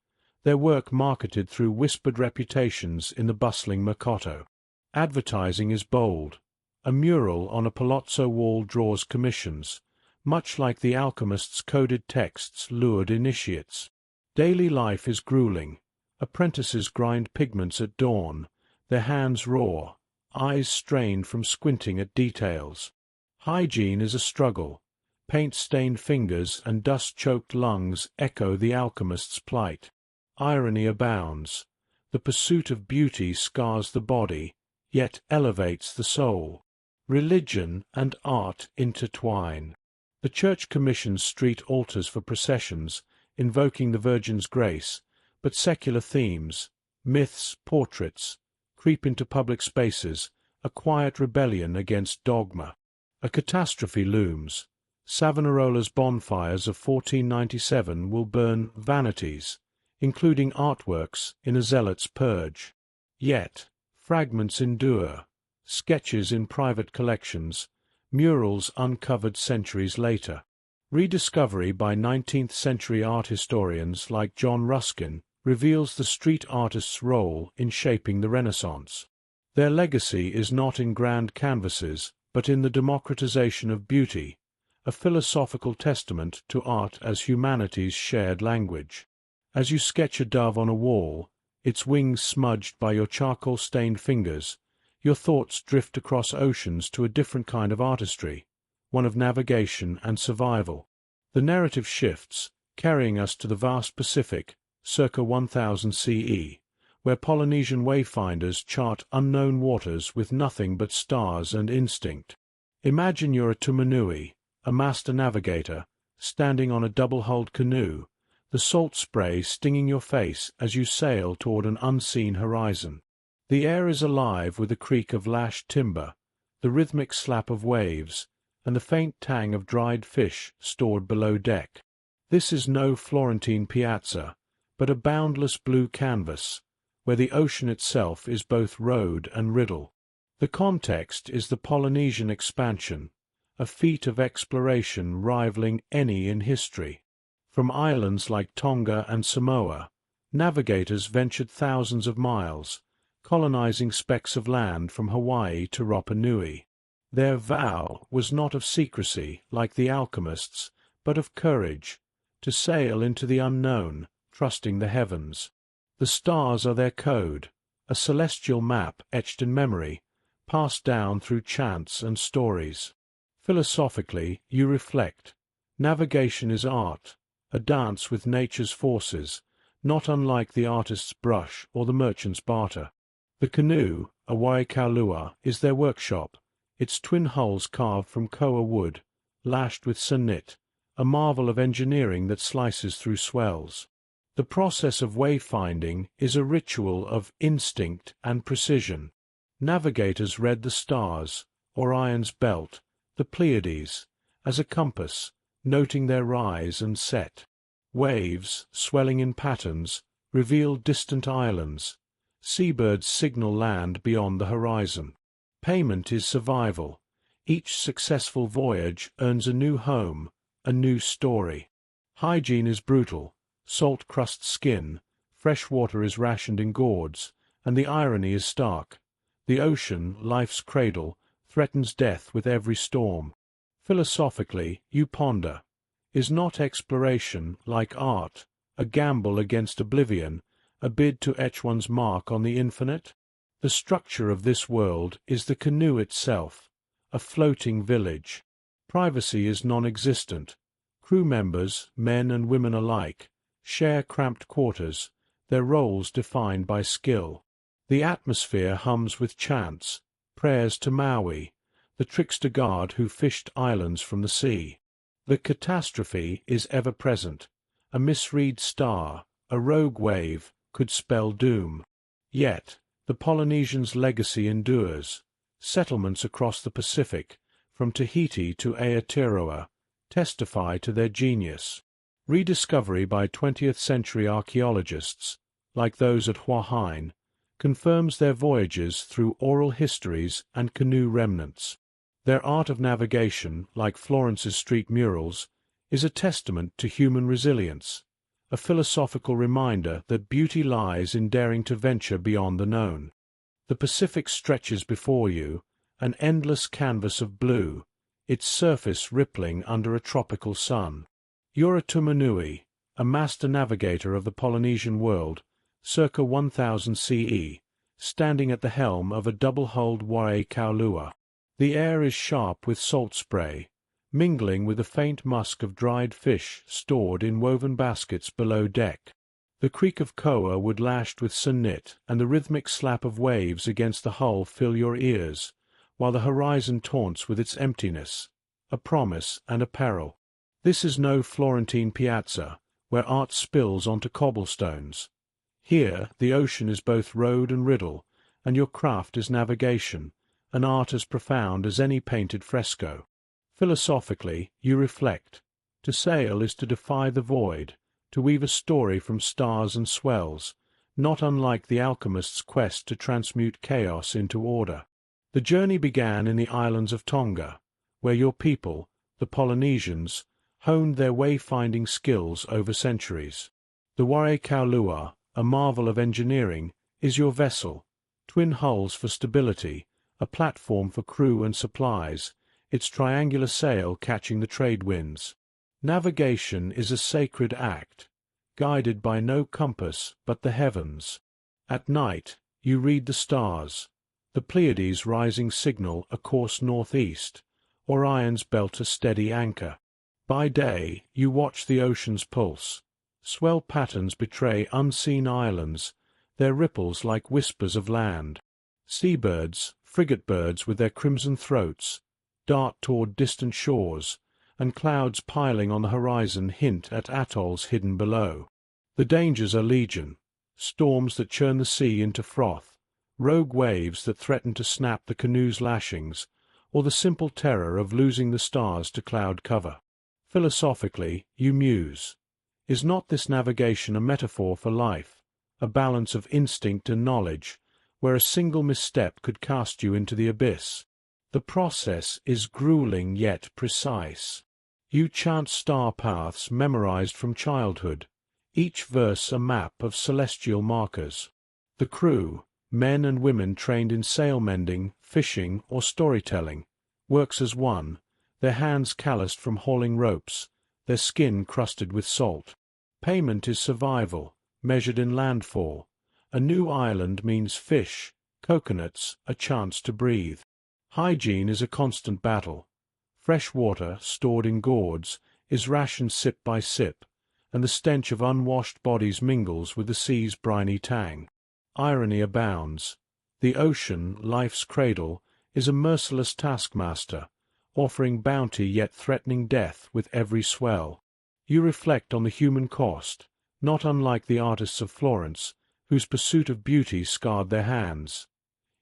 their work marketed through whispered reputations in the bustling Mercato. Advertising is bold. A mural on a palazzo wall draws commissions, much like the alchemist's coded texts lured initiates. Daily life is grueling. Apprentices grind pigments at dawn, their hands raw, eyes strained from squinting at details. Hygiene is a struggle. Paint-stained fingers and dust-choked lungs echo the alchemist's plight. Irony abounds. The pursuit of beauty scars the body, yet elevates the soul. Religion and art intertwine. The Church commissions street altars for processions, invoking the Virgin's grace, but secular themes, myths, portraits, creep into public spaces, a quiet rebellion against dogma. A catastrophe looms. Savonarola's bonfires of 1497 will burn vanities, including artworks, in a zealot's purge. Yet, fragments endure, sketches in private collections, murals uncovered centuries later. Rediscovery by 19th-century art historians like John Ruskin reveals the street artist's role in shaping the Renaissance. Their legacy is not in grand canvases, but in the democratization of beauty, a philosophical testament to art as humanity's shared language. As you sketch a dove on a wall, its wings smudged by your charcoal-stained fingers, your thoughts drift across oceans to a different kind of artistry, one of navigation and survival. The narrative shifts, carrying us to the vast Pacific, circa 1000 CE, where Polynesian wayfinders chart unknown waters with nothing but stars and instinct. Imagine you're a Tumanui, a master navigator, standing on a double-hulled canoe, the salt spray stinging your face as you sail toward an unseen horizon. The air is alive with the creak of lashed timber, the rhythmic slap of waves, and the faint tang of dried fish stored below deck. This is no Florentine piazza, but a boundless blue canvas, where the ocean itself is both road and riddle. The context is the Polynesian expansion, a feat of exploration rivaling any in history. From islands like Tonga and Samoa, navigators ventured thousands of miles, colonizing specks of land from Hawaii to Rapa Nui. Their vow was not of secrecy, like the alchemists, but of courage, to sail into the unknown, trusting the heavens. The stars are their code, a celestial map etched in memory, passed down through chants and stories. Philosophically, you reflect. Navigation is art, a dance with nature's forces, not unlike the artist's brush or the merchant's barter. The canoe, a waikaulua, is their workshop, its twin hulls carved from koa wood, lashed with sanit, a marvel of engineering that slices through swells. The process of wayfinding is a ritual of instinct and precision. Navigators read the stars, Orion's belt, the Pleiades, as a compass, noting their rise and set. Waves, swelling in patterns, reveal distant islands. Seabirds signal land beyond the horizon. Payment is survival. Each successful voyage earns a new home, a new story. Hygiene is brutal. Salt crusts skin, fresh water is rationed in gourds, and the irony is stark. The ocean, life's cradle, threatens death with every storm. Philosophically, you ponder. Is not exploration, like art, a gamble against oblivion, a bid to etch one's mark on the infinite? The structure of this world is the canoe itself, a floating village. Privacy is non-existent. Crew members, men and women alike, share cramped quarters, their roles defined by skill. The atmosphere hums with chants, prayers to Maui, the trickster god who fished islands from the sea. The catastrophe is ever present, a misread star, a rogue wave, could spell doom. Yet, the Polynesians' legacy endures. Settlements across the Pacific, from Tahiti to Aotearoa, testify to their genius. Rediscovery by 20th-century archaeologists, like those at Hua Hin, confirms their voyages through oral histories and canoe remnants. Their art of navigation, like Florence's street murals, is a testament to human resilience, a philosophical reminder that beauty lies in daring to venture beyond the known. The Pacific stretches before you, an endless canvas of blue, its surface rippling under a tropical sun. You're a Tumanui, a master navigator of the Polynesian world, circa 1000 CE, standing at the helm of a double-hulled Wae Kaulua. The air is sharp with salt spray, mingling with the faint musk of dried fish stored in woven baskets below deck. The creak of koa wood lashed with sunit and the rhythmic slap of waves against the hull fill your ears, while the horizon taunts with its emptiness, a promise and a peril. This is no Florentine piazza, where art spills onto cobblestones. Here the ocean is both road and riddle, and your craft is navigation, an art as profound as any painted fresco. Philosophically, you reflect. To sail is to defy the void, to weave a story from stars and swells, not unlike the alchemist's quest to transmute chaos into order. The journey began in the islands of Tonga, where your people, the Polynesians, honed their wayfinding skills over centuries. The Wae Kaulua, a marvel of engineering, is your vessel, twin hulls for stability, a platform for crew and supplies, its triangular sail catching the trade winds. Navigation is a sacred act, guided by no compass but the heavens. At night, you read the stars. The Pleiades' rising signal a course northeast, Orion's belt a steady anchor. By day, you watch the ocean's pulse. Swell patterns betray unseen islands, their ripples like whispers of land. Seabirds, frigate birds with their crimson throats, dart toward distant shores, and clouds piling on the horizon hint at atolls hidden below. The dangers are legion, storms that churn the sea into froth, rogue waves that threaten to snap the canoe's lashings, or the simple terror of losing the stars to cloud cover. Philosophically, you muse. Is not this navigation a metaphor for life, a balance of instinct and knowledge, where a single misstep could cast you into the abyss? The process is grueling yet precise. You chant star paths memorized from childhood, each verse a map of celestial markers. The crew, men and women trained in sail-mending, fishing, or storytelling, works as one, their hands calloused from hauling ropes, their skin crusted with salt. Payment is survival, measured in landfall. A new island means fish, coconuts, a chance to breathe. Hygiene is a constant battle. Fresh water, stored in gourds, is rationed sip by sip, and the stench of unwashed bodies mingles with the sea's briny tang. Irony abounds. The ocean, life's cradle, is a merciless taskmaster, offering bounty yet threatening death with every swell. You reflect on the human cost, not unlike the artists of Florence, whose pursuit of beauty scarred their hands.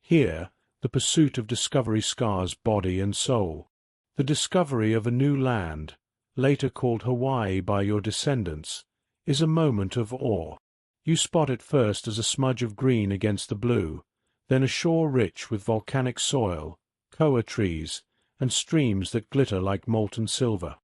Here, the pursuit of discovery scars body and soul. The discovery of a new land, later called Hawaii by your descendants, is a moment of awe. You spot it first as a smudge of green against the blue, then a shore rich with volcanic soil, koa trees, and streams that glitter like molten silver.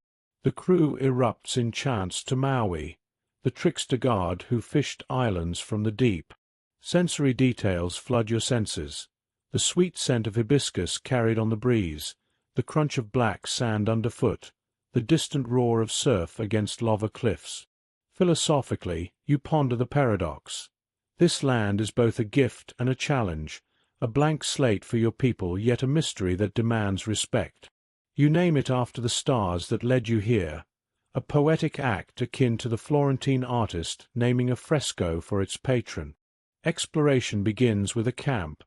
The crew erupts in chants to Maui, the trickster god who fished islands from the deep. Sensory details flood your senses. The sweet scent of hibiscus carried on the breeze, the crunch of black sand underfoot, the distant roar of surf against lava cliffs. Philosophically, you ponder the paradox. This land is both a gift and a challenge, a blank slate for your people, yet a mystery that demands respect. You name it after the stars that led you here, a poetic act akin to the Florentine artist naming a fresco for its patron. Exploration begins with a camp,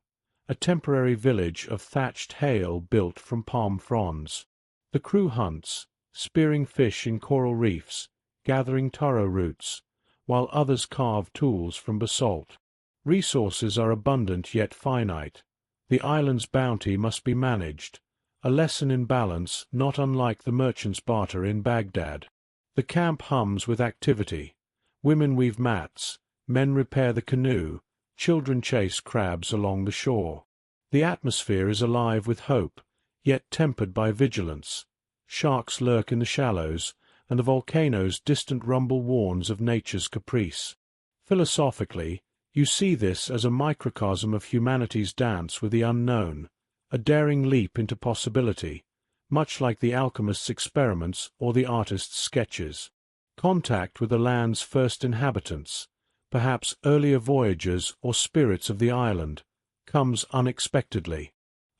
a temporary village of thatched hail built from palm fronds. The crew hunts, spearing fish in coral reefs, gathering taro roots, while others carve tools from basalt. Resources are abundant yet finite. The island's bounty must be managed, a lesson in balance not unlike the merchant's barter in Baghdad. The camp hums with activity. Women weave mats, men repair the canoe, children chase crabs along the shore. The atmosphere is alive with hope, yet tempered by vigilance. Sharks lurk in the shallows, and the volcano's distant rumble warns of nature's caprice. Philosophically, you see this as a microcosm of humanity's dance with the unknown, a daring leap into possibility, much like the alchemist's experiments or the artist's sketches. Contact with the land's first inhabitants, perhaps earlier voyagers or spirits of the island, comes unexpectedly.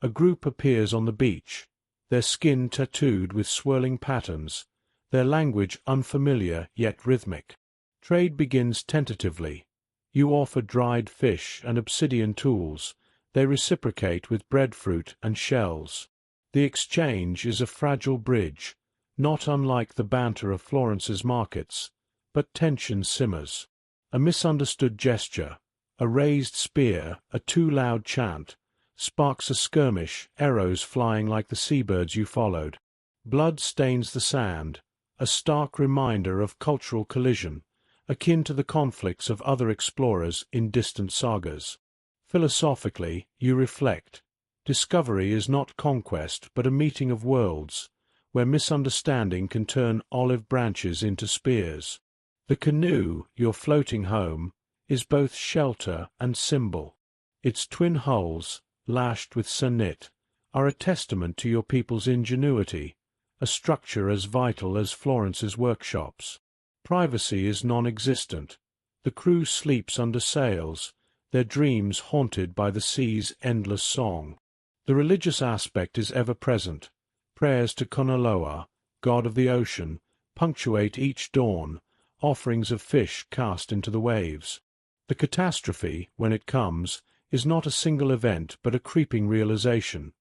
A group appears on the beach, their skin tattooed with swirling patterns, their language unfamiliar yet rhythmic. Trade begins tentatively. You offer dried fish and obsidian tools. They reciprocate with breadfruit and shells. The exchange is a fragile bridge, not unlike the banter of Florence's markets, but tension simmers. A misunderstood gesture, a raised spear, a too loud chant, sparks a skirmish, arrows flying like the seabirds you followed. Blood stains the sand, a stark reminder of cultural collision, akin to the conflicts of other explorers in distant sagas. Philosophically, you reflect. Discovery is not conquest but a meeting of worlds, where misunderstanding can turn olive branches into spears. The canoe, your floating home, is both shelter and symbol. Its twin hulls, lashed with sennit, are a testament to your people's ingenuity, a structure as vital as Florence's workshops. Privacy is non-existent. The crew sleeps under sails, their dreams haunted by the sea's endless song. The religious aspect is ever present. Prayers to Konaloa, god of the ocean, punctuate each dawn, offerings of fish cast into the waves. The catastrophe, when it comes, is not a single event but a creeping realization.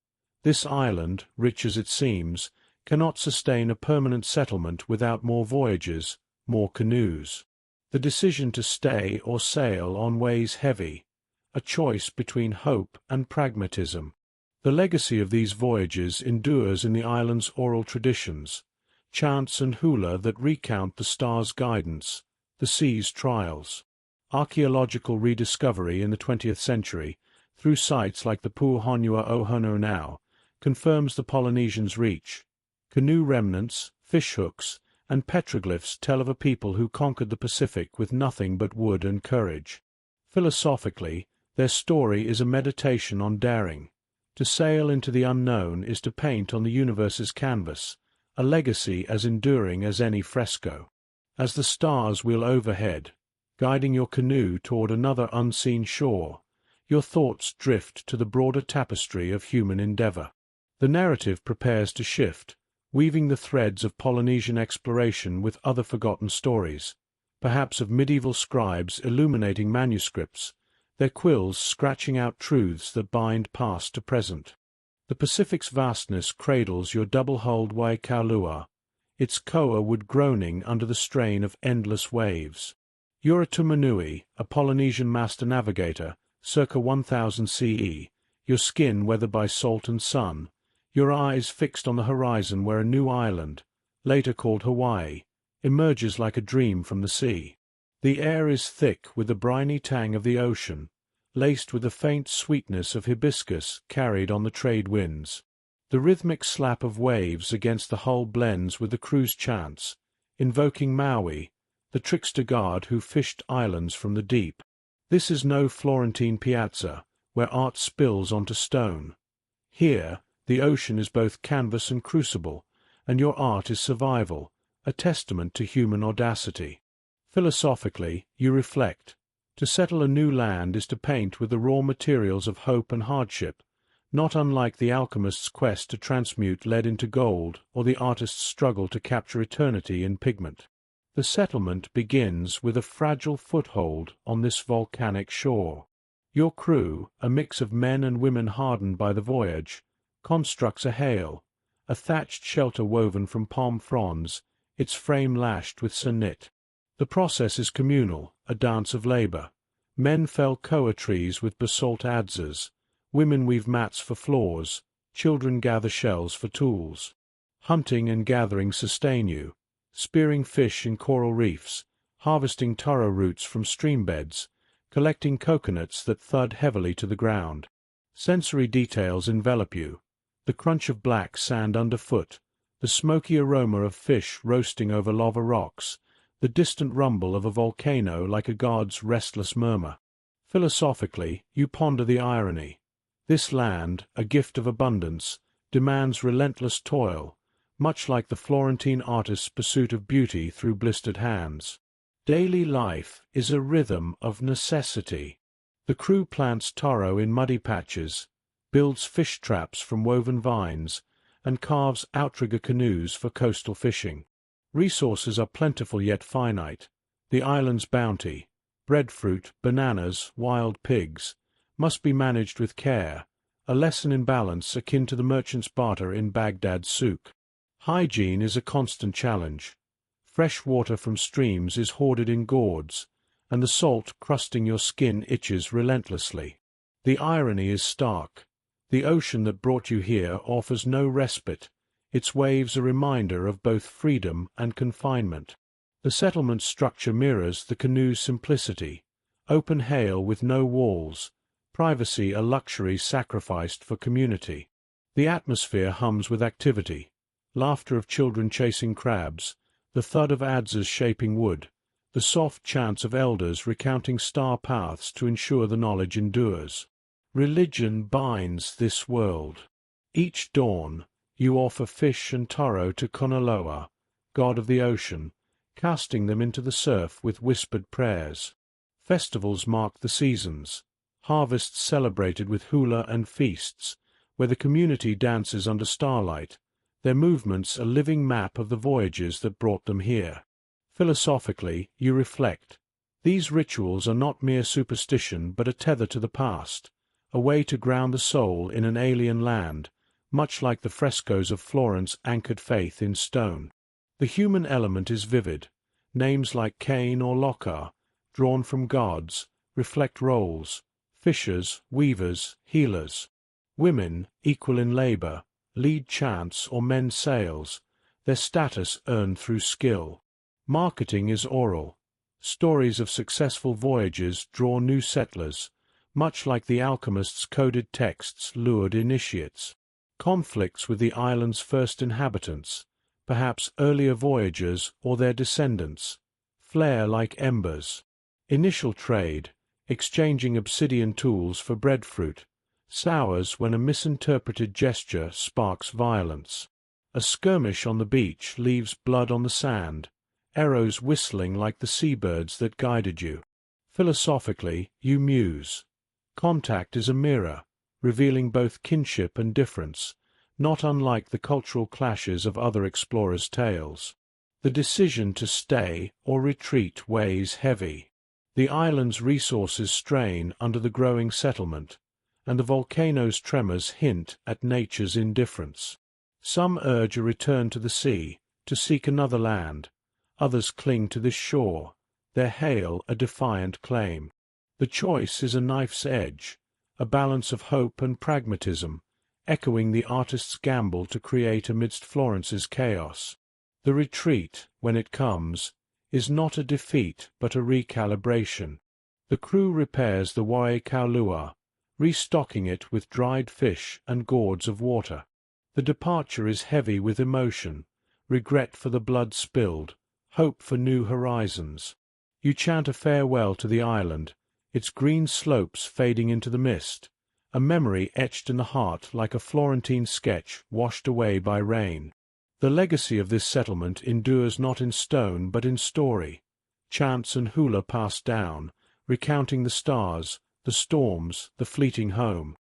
This island, rich as it seems, cannot sustain a permanent settlement without more voyages, more canoes. The decision to stay or sail on weighs heavy, a choice between hope and pragmatism. The legacy of these voyages endures in the island's oral traditions, chants and hula that recount the star's guidance, the sea's trials. Archaeological rediscovery in the 20th century, through sites like the Puuhonua Ohono now, confirms the Polynesians' reach. Canoe remnants, fishhooks, and petroglyphs tell of a people who conquered the Pacific with nothing but wood and courage. Philosophically, their story is a meditation on daring. To sail into the unknown is to paint on the universe's canvas, a legacy as enduring as any fresco. As the stars wheel overhead, guiding your canoe toward another unseen shore, your thoughts drift to the broader tapestry of human endeavor. The narrative prepares to shift, weaving the threads of Polynesian exploration with other forgotten stories, perhaps of medieval scribes illuminating manuscripts, their quills scratching out truths that bind past to present. The Pacific's vastness cradles your double-hulled Waikaulua, its koa wood groaning under the strain of endless waves. You're a Tumanui, a Polynesian master navigator, circa 1000 CE, your skin weathered by salt and sun, your eyes fixed on the horizon where a new island, later called Hawaii, emerges like a dream from the sea. The air is thick with the briny tang of the ocean, laced with the faint sweetness of hibiscus carried on the trade winds. The rhythmic slap of waves against the hull blends with the crew's chants, invoking Maui, the trickster god who fished islands from the deep. This is no Florentine piazza, where art spills onto stone. Here, the ocean is both canvas and crucible, and your art is survival, a testament to human audacity. Philosophically, you reflect. To settle a new land is to paint with the raw materials of hope and hardship, not unlike the alchemist's quest to transmute lead into gold or the artist's struggle to capture eternity in pigment. The settlement begins with a fragile foothold on this volcanic shore. Your crew, a mix of men and women hardened by the voyage, constructs a hail, a thatched shelter woven from palm fronds, its frame lashed with sennit. The process is communal, a dance of labor. Men fell koa trees with basalt adzes, women weave mats for floors, children gather shells for tools. Hunting and gathering sustain you, spearing fish in coral reefs, harvesting taro roots from stream beds, collecting coconuts that thud heavily to the ground. Sensory details envelop you, the crunch of black sand underfoot, the smoky aroma of fish roasting over lava rocks, the distant rumble of a volcano like a god's restless murmur. Philosophically, you ponder the irony. This land, a gift of abundance, demands relentless toil, much like the Florentine artist's pursuit of beauty through blistered hands. Daily life is a rhythm of necessity. The crew plants taro in muddy patches, builds fish traps from woven vines, and carves outrigger canoes for coastal fishing. Resources are plentiful yet finite. The island's bounty, breadfruit, bananas, wild pigs, must be managed with care, a lesson in balance akin to the merchant's barter in Baghdad's souk. Hygiene is a constant challenge. Fresh water from streams is hoarded in gourds, and the salt crusting your skin itches relentlessly. The irony is stark. The ocean that brought you here offers no respite, its waves a reminder of both freedom and confinement. The settlement's structure mirrors the canoe's simplicity, open hail with no walls, privacy a luxury sacrificed for community. The atmosphere hums with activity, laughter of children chasing crabs, the thud of adzes shaping wood, the soft chants of elders recounting star paths to ensure the knowledge endures. Religion binds this world. Each dawn, you offer fish and taro to Konaloa, god of the ocean, casting them into the surf with whispered prayers. Festivals mark the seasons, harvests celebrated with hula and feasts, where the community dances under starlight, their movements a living map of the voyages that brought them here. Philosophically, you reflect. These rituals are not mere superstition but a tether to the past, a way to ground the soul in an alien land, much like the frescoes of Florence anchored faith in stone. The human element is vivid. Names like Cain or Lockhart, drawn from gods, reflect roles: fishers, weavers, healers. Women, equal in labor, lead chants or mend sails, their status earned through skill. Marketing is oral. Stories of successful voyages draw new settlers, much like the alchemist's coded texts lured initiates. Conflicts with the island's first inhabitants, perhaps earlier voyagers or their descendants, flare like embers. Initial trade, exchanging obsidian tools for breadfruit, sours when a misinterpreted gesture sparks violence. A skirmish on the beach leaves blood on the sand, arrows whistling like the seabirds that guided you. Philosophically, you muse. Contact is a mirror, revealing both kinship and difference, not unlike the cultural clashes of other explorers' tales. The decision to stay or retreat weighs heavy. The island's resources strain under the growing settlement, and the volcano's tremors hint at nature's indifference. Some urge a return to the sea, to seek another land. Others cling to this shore, their hail a defiant claim. The choice is a knife's edge, a balance of hope and pragmatism, echoing the artist's gamble to create amidst Florence's chaos. The retreat, when it comes, is not a defeat but a recalibration. The crew repairs the Wae Kaulua, restocking it with dried fish and gourds of water. The departure is heavy with emotion, regret for the blood spilled, hope for new horizons. You chant a farewell to the island, its green slopes fading into the mist, a memory etched in the heart like a Florentine sketch washed away by rain. The legacy of this settlement endures not in stone but in story, chants and hula passed down, recounting the stars, the storms, the fleeting home.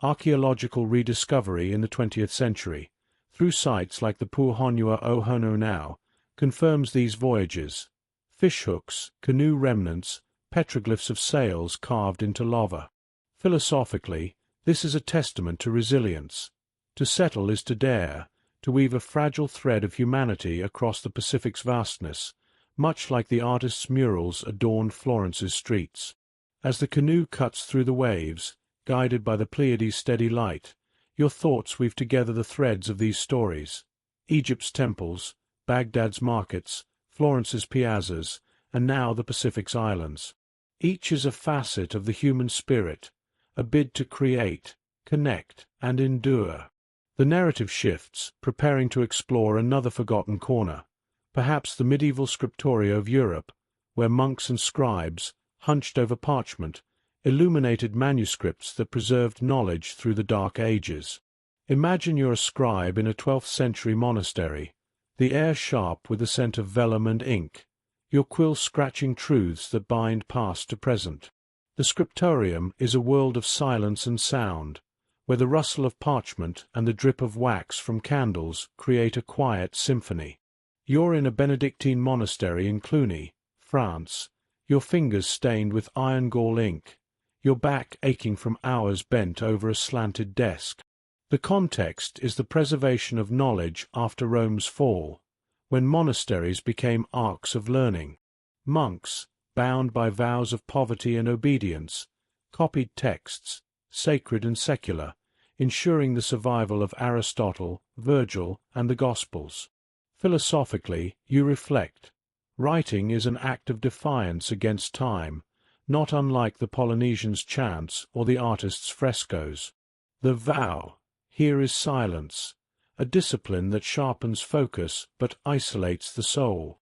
Archaeological rediscovery in the 20th century, through sites like the Puhonua Ohono now, confirms these voyages. Fishhooks, canoe remnants, petroglyphs of sails carved into lava. Philosophically, this is a testament to resilience. To settle is to dare, to weave a fragile thread of humanity across the Pacific's vastness, much like the artist's murals adorned Florence's streets. As the canoe cuts through the waves, guided by the Pleiades' steady light, your thoughts weave together the threads of these stories. Egypt's temples, Baghdad's markets, Florence's piazzas, and now the Pacific's islands. Each is a facet of the human spirit, a bid to create, connect, and endure. The narrative shifts, preparing to explore another forgotten corner, perhaps the medieval scriptoria of Europe, where monks and scribes, hunched over parchment, illuminated manuscripts that preserved knowledge through the Dark Ages. Imagine you're a scribe in a 12th-century monastery, the air sharp with the scent of vellum and ink, your quill scratching truths that bind past to present. The scriptorium is a world of silence and sound, where the rustle of parchment and the drip of wax from candles create a quiet symphony. You're in a Benedictine monastery in Cluny, France, your fingers stained with iron gall ink, your back aching from hours bent over a slanted desk. The context is the preservation of knowledge after Rome's fall, when monasteries became arks of learning. Monks, bound by vows of poverty and obedience, copied texts, sacred and secular, ensuring the survival of Aristotle, Virgil, and the Gospels. Philosophically, you reflect. Writing is an act of defiance against time, not unlike the Polynesians' chants or the artist's frescoes. The vow. Here is silence, a discipline that sharpens focus but isolates the soul.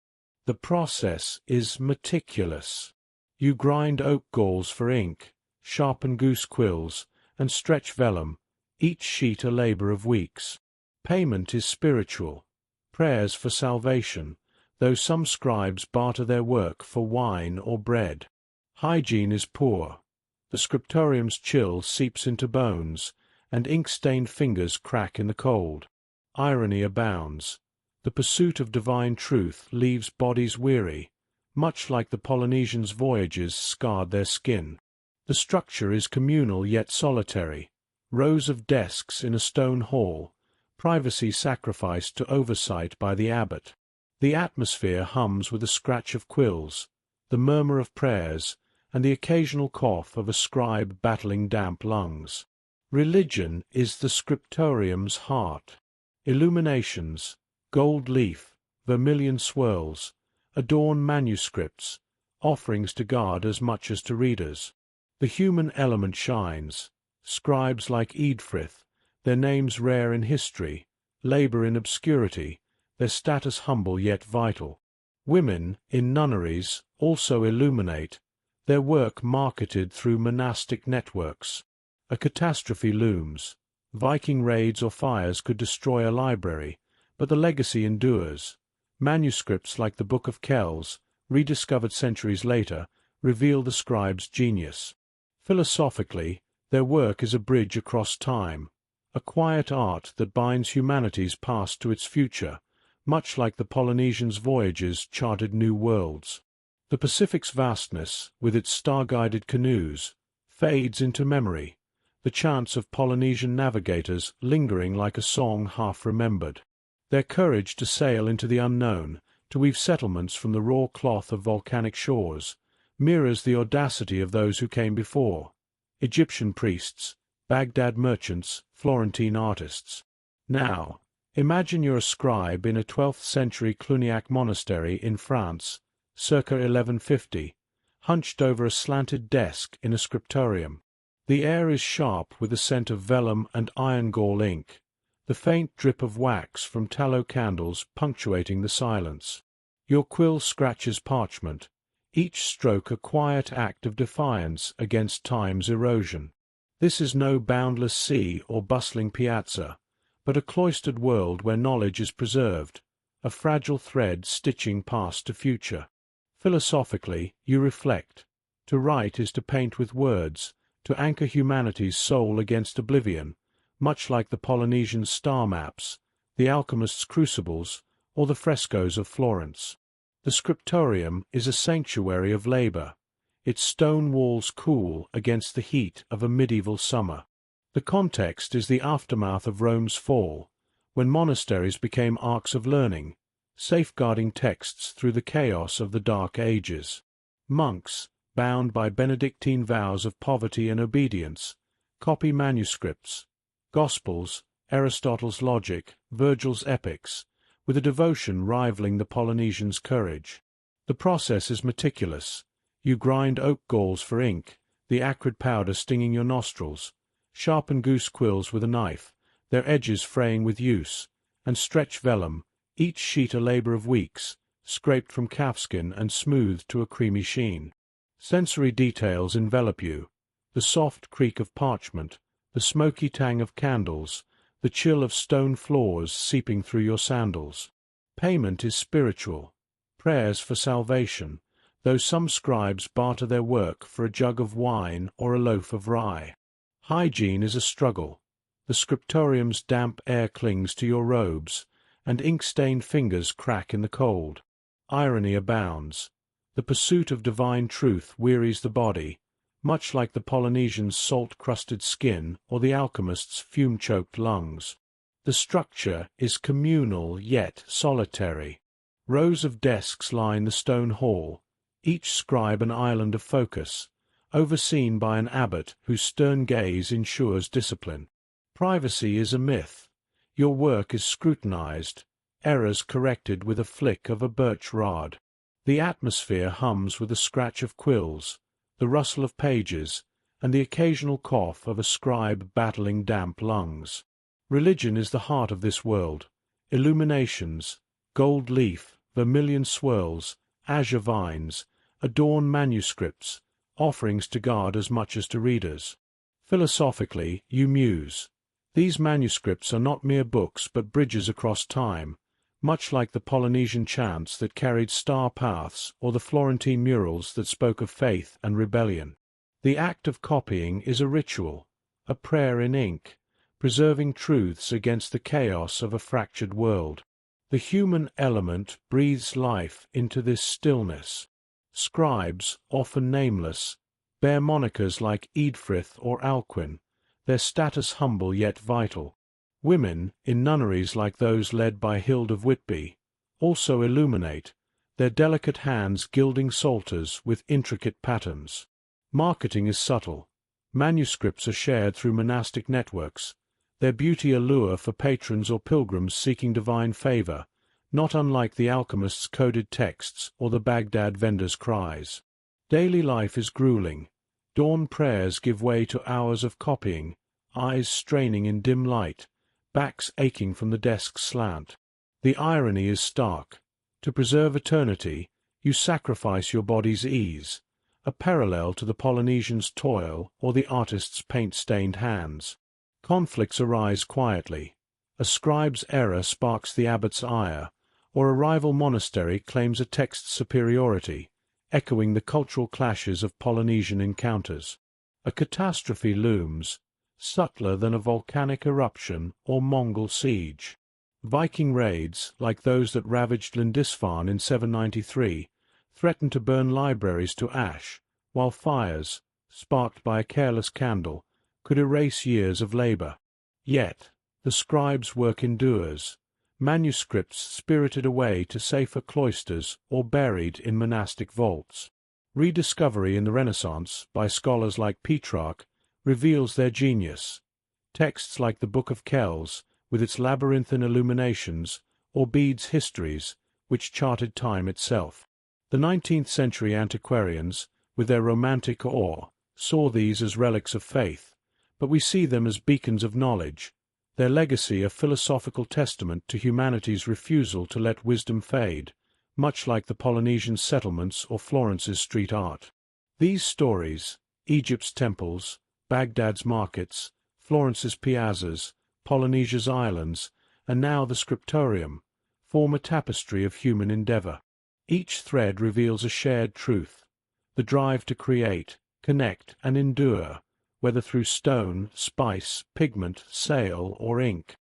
The process is meticulous. You grind oak galls for ink, sharpen goose quills, and stretch vellum, each sheet a labor of weeks. Payment is spiritual, prayers for salvation, though some scribes barter their work for wine or bread. Hygiene is poor. The scriptorium's chill seeps into bones, and ink-stained fingers crack in the cold. Irony abounds. The pursuit of divine truth leaves bodies weary, much like the Polynesians' voyages scarred their skin. The structure is communal yet solitary. Rows of desks in a stone hall, privacy sacrificed to oversight by the abbot. The atmosphere hums with the scratch of quills, the murmur of prayers, and the occasional cough of a scribe battling damp lungs. Religion is the scriptorium's heart. Illuminations, gold leaf, vermilion swirls, adorn manuscripts, offerings to God as much as to readers. The human element shines. Scribes like Eadfrith, their names rare in history, labor in obscurity, their status humble yet vital. Women, in nunneries, also illuminate, their work marketed through monastic networks. A catastrophe looms. Viking raids or fires could destroy a library, but the legacy endures. Manuscripts like the Book of Kells, rediscovered centuries later, reveal the scribe's genius. Philosophically, their work is a bridge across time, a quiet art that binds humanity's past to its future, much like the Polynesians' voyages charted new worlds. The Pacific's vastness, with its star-guided canoes, fades into memory, the chants of Polynesian navigators lingering like a song half-remembered. Their courage to sail into the unknown, to weave settlements from the raw cloth of volcanic shores, mirrors the audacity of those who came before. Egyptian priests, Baghdad merchants, Florentine artists. Now, imagine you're a scribe in a 12th-century Cluniac monastery in France, circa 1150, hunched over a slanted desk in a scriptorium. The air is sharp with the scent of vellum and iron gall ink, the faint drip of wax from tallow candles punctuating the silence. Your quill scratches parchment, each stroke a quiet act of defiance against time's erosion. This is no boundless sea or bustling piazza, but a cloistered world where knowledge is preserved, a fragile thread stitching past to future. Philosophically, you reflect. To write is to paint with words, to anchor humanity's soul against oblivion, much like the Polynesian star maps, the alchemist's crucibles, or the frescoes of Florence. The scriptorium is a sanctuary of labor, its stone walls cool against the heat of a medieval summer. The context is the aftermath of Rome's fall, when monasteries became arks of learning, safeguarding texts through the chaos of the Dark Ages. Monks, bound by Benedictine vows of poverty and obedience, copy manuscripts, Gospels, Aristotle's logic, Virgil's epics, with a devotion rivaling the Polynesians' courage. The process is meticulous. You grind oak galls for ink, the acrid powder stinging your nostrils, sharpen goose quills with a knife, their edges fraying with use, and stretch vellum, each sheet a labor of weeks, scraped from calfskin and smoothed to a creamy sheen. Sensory details envelop you, the soft creak of parchment, the smoky tang of candles, the chill of stone floors seeping through your sandals. Payment is spiritual, prayers for salvation, though some scribes barter their work for a jug of wine or a loaf of rye. Hygiene is a struggle. The scriptorium's damp air clings to your robes, and ink-stained fingers crack in the cold. Irony abounds. The pursuit of divine truth wearies the body, much like the Polynesian's salt-crusted skin or the alchemist's fume-choked lungs. The structure is communal yet solitary. Rows of desks line the stone hall, each scribe an island of focus, overseen by an abbot whose stern gaze ensures discipline. Privacy is a myth. Your work is scrutinized, errors corrected with a flick of a birch rod. The atmosphere hums with the scratch of quills, the rustle of pages, and the occasional cough of a scribe battling damp lungs. Religion is the heart of this world. Illuminations, gold leaf, vermilion swirls, azure vines, adorn manuscripts, offerings to God as much as to readers. Philosophically, you muse. These manuscripts are not mere books but bridges across time, much like the Polynesian chants that carried star paths or the Florentine murals that spoke of faith and rebellion. The act of copying is a ritual, a prayer in ink, preserving truths against the chaos of a fractured world. The human element breathes life into this stillness. Scribes, often nameless, bear monikers like Eadfrith or Alcuin, their status humble yet vital. Women, in nunneries like those led by Hild of Whitby, also illuminate, their delicate hands gilding psalters with intricate patterns. Marketing is subtle. Manuscripts are shared through monastic networks, their beauty a lure for patrons or pilgrims seeking divine favor, not unlike the alchemist's coded texts or the Baghdad vendor's cries. Daily life is grueling. Dawn prayers give way to hours of copying, eyes straining in dim light, backs aching from the desk's slant. The irony is stark. To preserve eternity, you sacrifice your body's ease, a parallel to the Polynesian's toil or the artist's paint-stained hands. Conflicts arise quietly. A scribe's error sparks the abbot's ire, or a rival monastery claims a text's superiority, echoing the cultural clashes of Polynesian encounters. A catastrophe looms, subtler than a volcanic eruption or Mongol siege. Viking raids, like those that ravaged Lindisfarne in 793, threatened to burn libraries to ash, while fires, sparked by a careless candle, could erase years of labor. Yet, the scribe's work endures, manuscripts spirited away to safer cloisters or buried in monastic vaults. Rediscovery in the Renaissance, by scholars like Petrarch, reveals their genius. Texts like the Book of Kells, with its labyrinthine illuminations, or Bede's Histories, which charted time itself. The 19th-century antiquarians, with their romantic awe, saw these as relics of faith, but we see them as beacons of knowledge, their legacy a philosophical testament to humanity's refusal to let wisdom fade, much like the Polynesian settlements or Florence's street art. These stories, Egypt's temples, Baghdad's markets, Florence's piazzas, Polynesia's islands, and now the scriptorium, form a tapestry of human endeavor. Each thread reveals a shared truth, the drive to create, connect, and endure, whether through stone, spice, pigment, sail, or ink.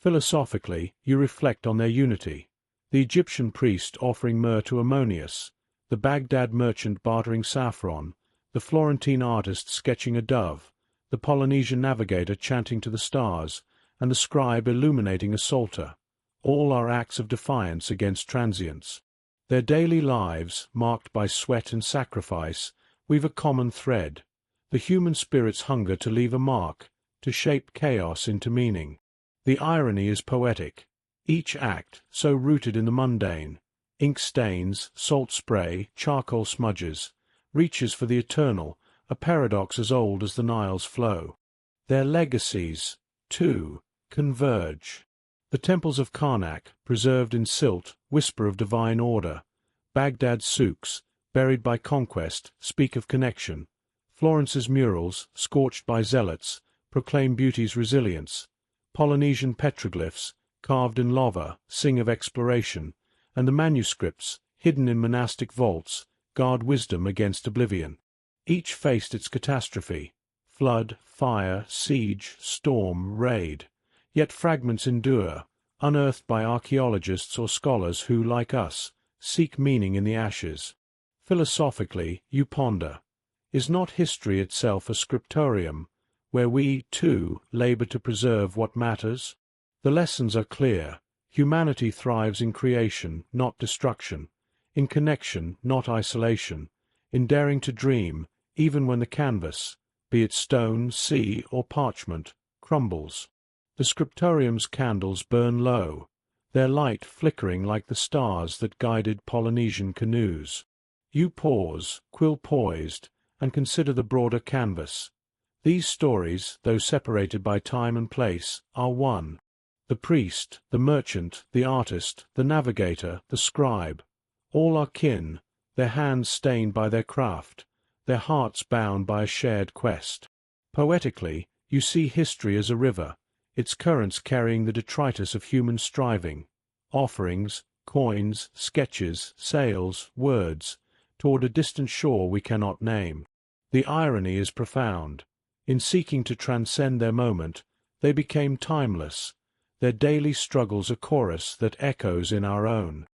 Philosophically, you reflect on their unity. The Egyptian priest offering myrrh to Ammonius, the Baghdad merchant bartering saffron, the Florentine artist sketching a dove, the Polynesian navigator chanting to the stars, and the scribe illuminating a psalter, All are acts of defiance against transience. Their daily lives, marked by sweat and sacrifice, weave a common thread: the human spirit's hunger to leave a mark, to shape chaos into meaning. The irony is poetic. Each act, so rooted in the mundane, ink stains, salt spray, charcoal smudges, reaches for the eternal, a paradox as old as the Nile's flow. Their legacies, too, converge. The temples of Karnak, preserved in silt, whisper of divine order. Baghdad's souks, buried by conquest, speak of connection. Florence's murals, scorched by zealots, proclaim beauty's resilience. Polynesian petroglyphs, carved in lava, sing of exploration, and the manuscripts, hidden in monastic vaults, guard wisdom against oblivion. Each faced its catastrophe: flood, fire, siege, storm, raid. Yet fragments endure, unearthed by archaeologists or scholars who, like us, seek meaning in the ashes. Philosophically, you ponder: is not history itself a scriptorium, where we, too, labor to preserve what matters? The lessons are clear. Humanity thrives in creation, not destruction; in connection, not isolation; in daring to dream, even when the canvas, be it stone, sea, or parchment, crumbles. The scriptorium's candles burn low, their light flickering like the stars that guided Polynesian canoes. You pause, quill poised, and consider the broader canvas. These stories, though separated by time and place, are one. The priest, the merchant, the artist, the navigator, the scribe, all are kin, their hands stained by their craft, their hearts bound by a shared quest. Poetically, you see history as a river, its currents carrying the detritus of human striving, offerings, coins, sketches, sails, words, toward a distant shore we cannot name. The irony is profound. In seeking to transcend their moment, they became timeless, their daily struggles a chorus that echoes in our own.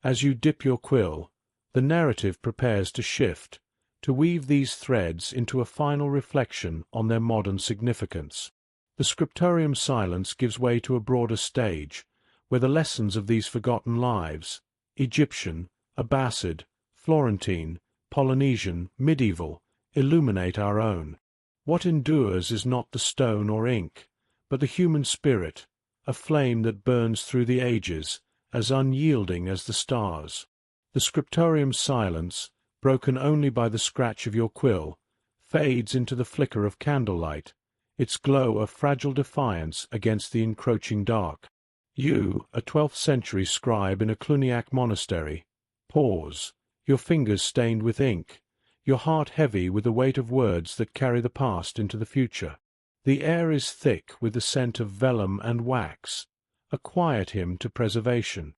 As you dip your quill, the narrative prepares to shift, to weave these threads into a final reflection on their modern significance. The scriptorium silence gives way to a broader stage, where the lessons of these forgotten lives, Egyptian, Abbasid, Florentine, Polynesian, medieval, illuminate our own. What endures is not the stone or ink, but the human spirit, a flame that burns through the ages, as unyielding as the stars. The scriptorium's silence, broken only by the scratch of your quill, fades into the flicker of candlelight, its glow a fragile defiance against the encroaching dark. You, a 12th-century scribe in a Cluniac monastery, pause, your fingers stained with ink, your heart heavy with the weight of words that carry the past into the future. The air is thick with the scent of vellum and wax, a quiet hymn to preservation.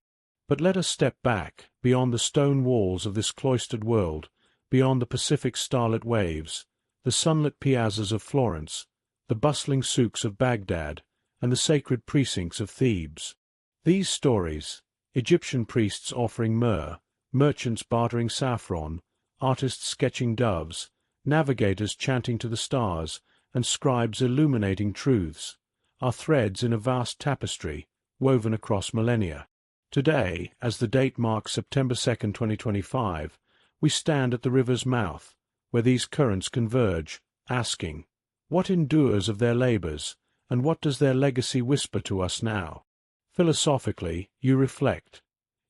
But let us step back, beyond the stone walls of this cloistered world, beyond the Pacific starlit waves, the sunlit piazzas of Florence, the bustling souks of Baghdad, and the sacred precincts of Thebes. These stories, Egyptian priests offering myrrh, merchants bartering saffron, artists sketching doves, navigators chanting to the stars, and scribes illuminating truths, are threads in a vast tapestry, woven across millennia. Today, as the date marks September 2nd, 2025, we stand at the river's mouth, where these currents converge, asking, what endures of their labors, and what does their legacy whisper to us now? Philosophically, you reflect.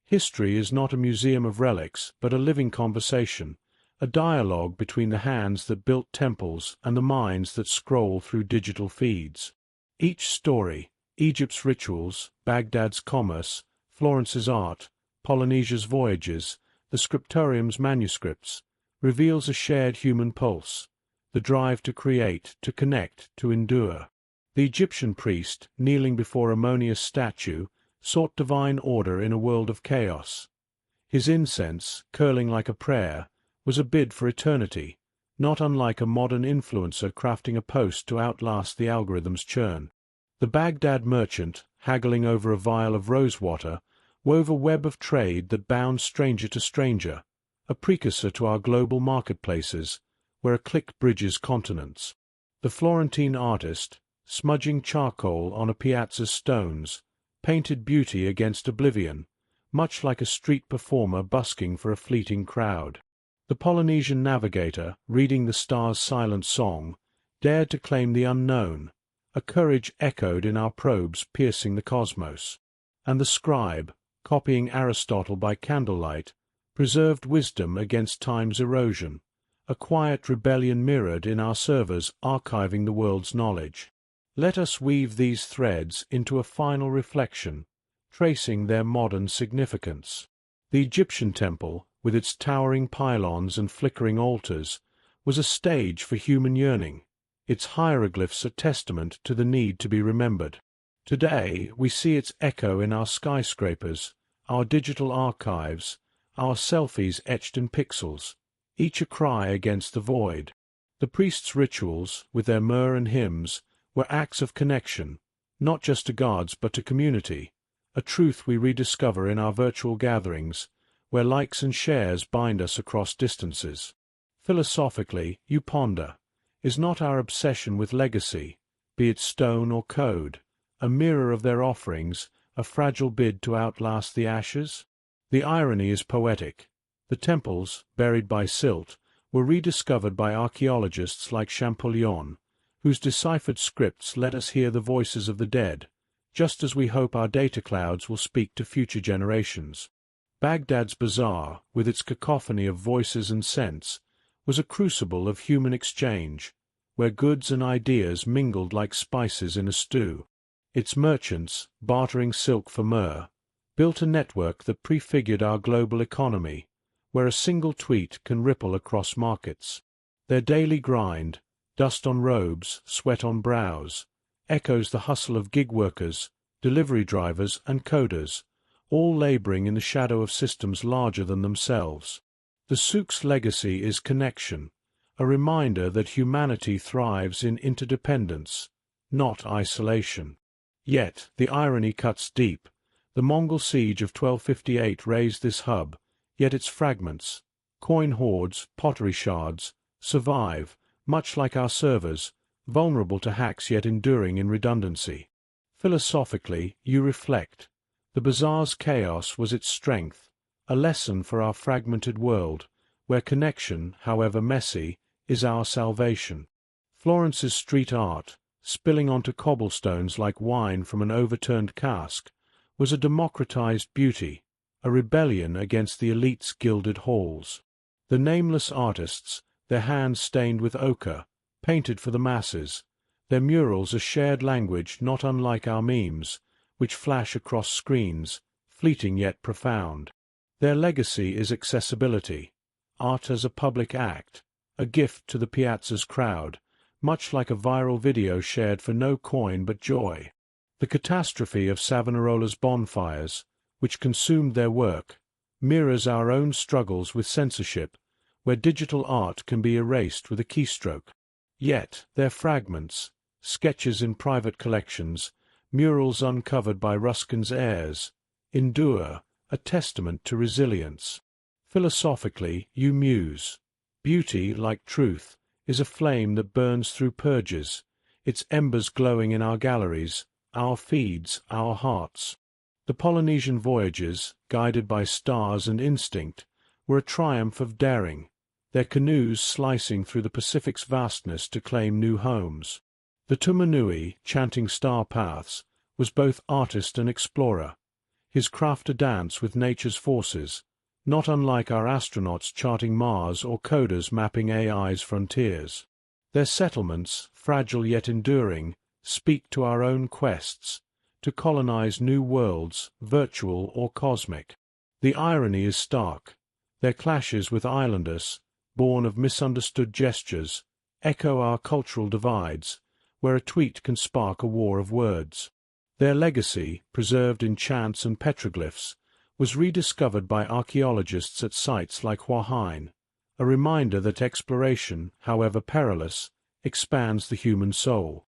History is not a museum of relics, but a living conversation, a dialogue between the hands that built temples and the minds that scroll through digital feeds. Each story, Egypt's rituals, Baghdad's commerce, Florence's art, Polynesia's voyages, the scriptorium's manuscripts, reveals a shared human pulse, the drive to create, to connect, to endure. The Egyptian priest, kneeling before Ammonia's statue, sought divine order in a world of chaos. His incense, curling like a prayer, was a bid for eternity, not unlike a modern influencer crafting a post to outlast the algorithm's churn. The Baghdad merchant, haggling over a vial of rosewater, wove a web of trade that bound stranger to stranger, a precursor to our global marketplaces, where a click bridges continents. The Florentine artist, smudging charcoal on a piazza's stones, painted beauty against oblivion, much like a street performer busking for a fleeting crowd. The Polynesian navigator, reading the stars' silent song, dared to claim the unknown, a courage echoed in our probes piercing the cosmos. And the scribe, copying Aristotle by candlelight, preserved wisdom against time's erosion, a quiet rebellion mirrored in our servers archiving the world's knowledge. Let us weave these threads into a final reflection, tracing their modern significance. The Egyptian temple, with its towering pylons and flickering altars, was a stage for human yearning, its hieroglyphs a testament to the need to be remembered. Today we see its echo in our skyscrapers, our digital archives, our selfies etched in pixels, each a cry against the void. The priests' rituals, with their myrrh and hymns, were acts of connection, not just to gods but to community, a truth we rediscover in our virtual gatherings, where likes and shares bind us across distances. Philosophically, you ponder, is not our obsession with legacy, be it stone or code, a mirror of their offerings, a fragile bid to outlast the ashes? The irony is poetic. The temples, buried by silt, were rediscovered by archaeologists like Champollion, whose deciphered scripts let us hear the voices of the dead, just as we hope our data clouds will speak to future generations. Baghdad's bazaar, with its cacophony of voices and scents, was a crucible of human exchange, where goods and ideas mingled like spices in a stew. Its merchants, bartering silk for myrrh, built a network that prefigured our global economy, where a single tweet can ripple across markets. Their daily grind, dust on robes, sweat on brows, echoes the hustle of gig workers, delivery drivers and coders, all laboring in the shadow of systems larger than themselves. The souk's legacy is connection, a reminder that humanity thrives in interdependence, not isolation. Yet the irony cuts deep. The Mongol siege of 1258 razed this hub, yet its fragments, coin hoards, pottery shards, survive, much like our servers, vulnerable to hacks yet enduring in redundancy. Philosophically, you reflect. The bazaar's chaos was its strength, a lesson for our fragmented world, where connection, however messy, is our salvation. Florence's street art, spilling onto cobblestones like wine from an overturned cask, was a democratized beauty, a rebellion against the elite's gilded halls. The nameless artists, their hands stained with ochre, painted for the masses, their murals a shared language not unlike our memes, which flash across screens, fleeting yet profound. Their legacy is accessibility, art as a public act, a gift to the piazza's crowd, much like a viral video shared for no coin but joy. The catastrophe of Savonarola's bonfires, which consumed their work, mirrors our own struggles with censorship, where digital art can be erased with a keystroke. Yet their fragments, sketches in private collections, murals uncovered by Ruskin's heirs, endure, a testament to resilience. Philosophically, you muse. Beauty, like truth, is a flame that burns through purges, its embers glowing in our galleries, our feeds, our hearts. The Polynesian voyages, guided by stars and instinct, were a triumph of daring, their canoes slicing through the Pacific's vastness to claim new homes. The Tumanui, chanting star paths, was both artist and explorer, his craft a dance with nature's forces, not unlike our astronauts charting Mars or coders mapping AI's frontiers. Their settlements, fragile yet enduring, speak to our own quests, to colonize new worlds, virtual or cosmic. The irony is stark. Their clashes with islanders, born of misunderstood gestures, echo our cultural divides, where a tweet can spark a war of words. Their legacy, preserved in chants and petroglyphs, was rediscovered by archaeologists at sites like Huaheine, a reminder that exploration, however perilous, expands the human soul.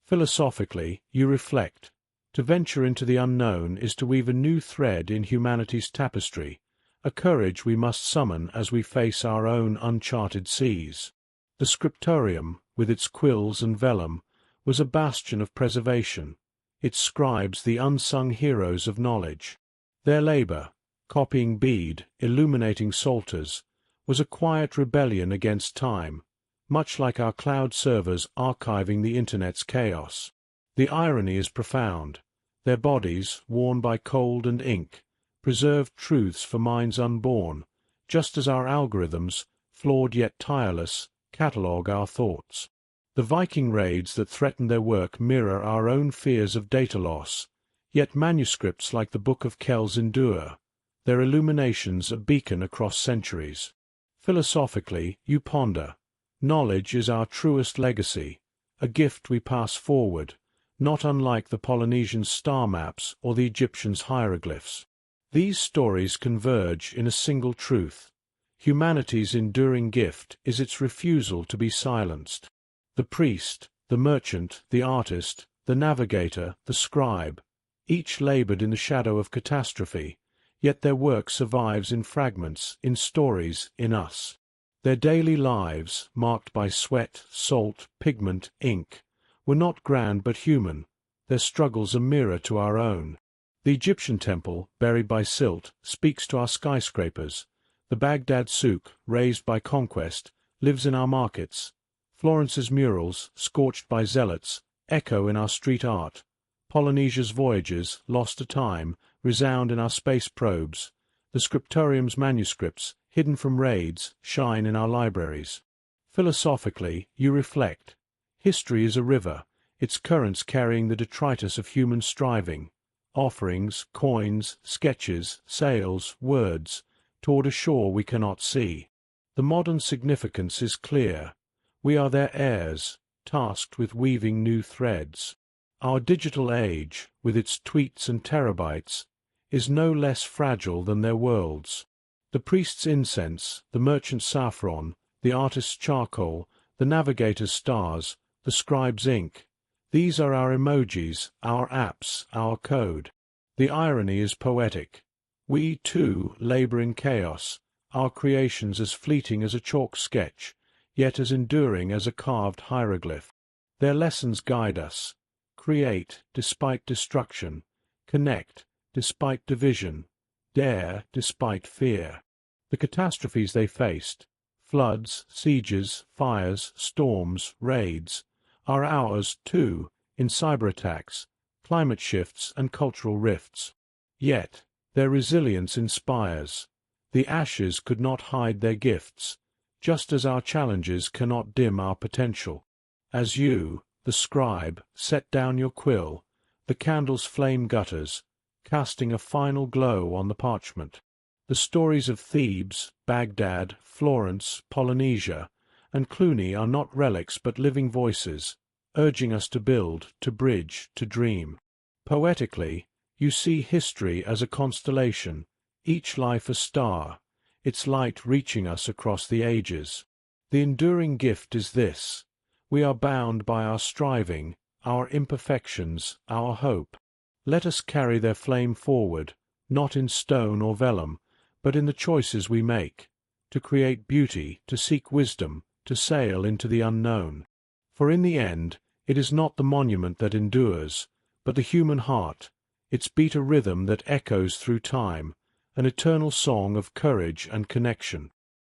Philosophically, you reflect. To venture into the unknown is to weave a new thread in humanity's tapestry, a courage we must summon as we face our own uncharted seas. The scriptorium, with its quills and vellum, was a bastion of preservation, its scribes the unsung heroes of knowledge. Their labor, copying bead, illuminating psalters, was a quiet rebellion against time, much like our cloud servers archiving the Internet's chaos. The irony is profound. Their bodies, worn by cold and ink, preserved truths for minds unborn, just as our algorithms, flawed yet tireless, catalogue our thoughts. The Viking raids that threaten their work mirror our own fears of data loss, yet manuscripts like the Book of Kells endure, their illuminations a beacon across centuries. Philosophically, you ponder. Knowledge is our truest legacy, a gift we pass forward, not unlike the Polynesian star maps or the Egyptians' hieroglyphs. These stories converge in a single truth. Humanity's enduring gift is its refusal to be silenced. The priest, the merchant, the artist, the navigator, the scribe, each labored in the shadow of catastrophe, yet their work survives in fragments, in stories, in us. Their daily lives, marked by sweat, salt, pigment, ink, were not grand but human, their struggles a mirror to our own. The Egyptian temple, buried by silt, speaks to our skyscrapers. The Baghdad souk, razed by conquest, lives in our markets. Florence's murals, scorched by zealots, echo in our street art. Polynesia's voyages, lost to time, resound in our space probes. The scriptorium's manuscripts, hidden from raids, shine in our libraries. Philosophically, you reflect. History is a river, its currents carrying the detritus of human striving. Offerings, coins, sketches, sails, words, toward a shore we cannot see. The modern significance is clear. We are their heirs, tasked with weaving new threads. Our digital age, with its tweets and terabytes, is no less fragile than their worlds. The priest's incense, the merchant's saffron, the artist's charcoal, the navigator's stars, the scribe's ink, these are our emojis, our apps, our code. The irony is poetic. We, too, labor in chaos, our creations as fleeting as a chalk sketch, yet as enduring as a carved hieroglyph. Their lessons guide us. Create, despite destruction. Connect, despite division. Dare, despite fear. The catastrophes they faced, floods, sieges, fires, storms, raids, are ours, too, in cyberattacks, climate shifts and cultural rifts. Yet, their resilience inspires. The ashes could not hide their gifts, just as our challenges cannot dim our potential. As you, the scribe, set down your quill, the candle's flame gutters, casting a final glow on the parchment. The stories of Thebes, Baghdad, Florence, Polynesia, and Cluny are not relics but living voices, urging us to build, to bridge, to dream. Poetically, you see history as a constellation, each life a star, its light reaching us across the ages. The enduring gift is this: we are bound by our striving, our imperfections, our hope. Let us carry their flame forward, not in stone or vellum, but in the choices we make, to create beauty, to seek wisdom, to sail into the unknown. For in the end, it is not the monument that endures, but the human heart, its beat a rhythm that echoes through time, an eternal song of courage and connection.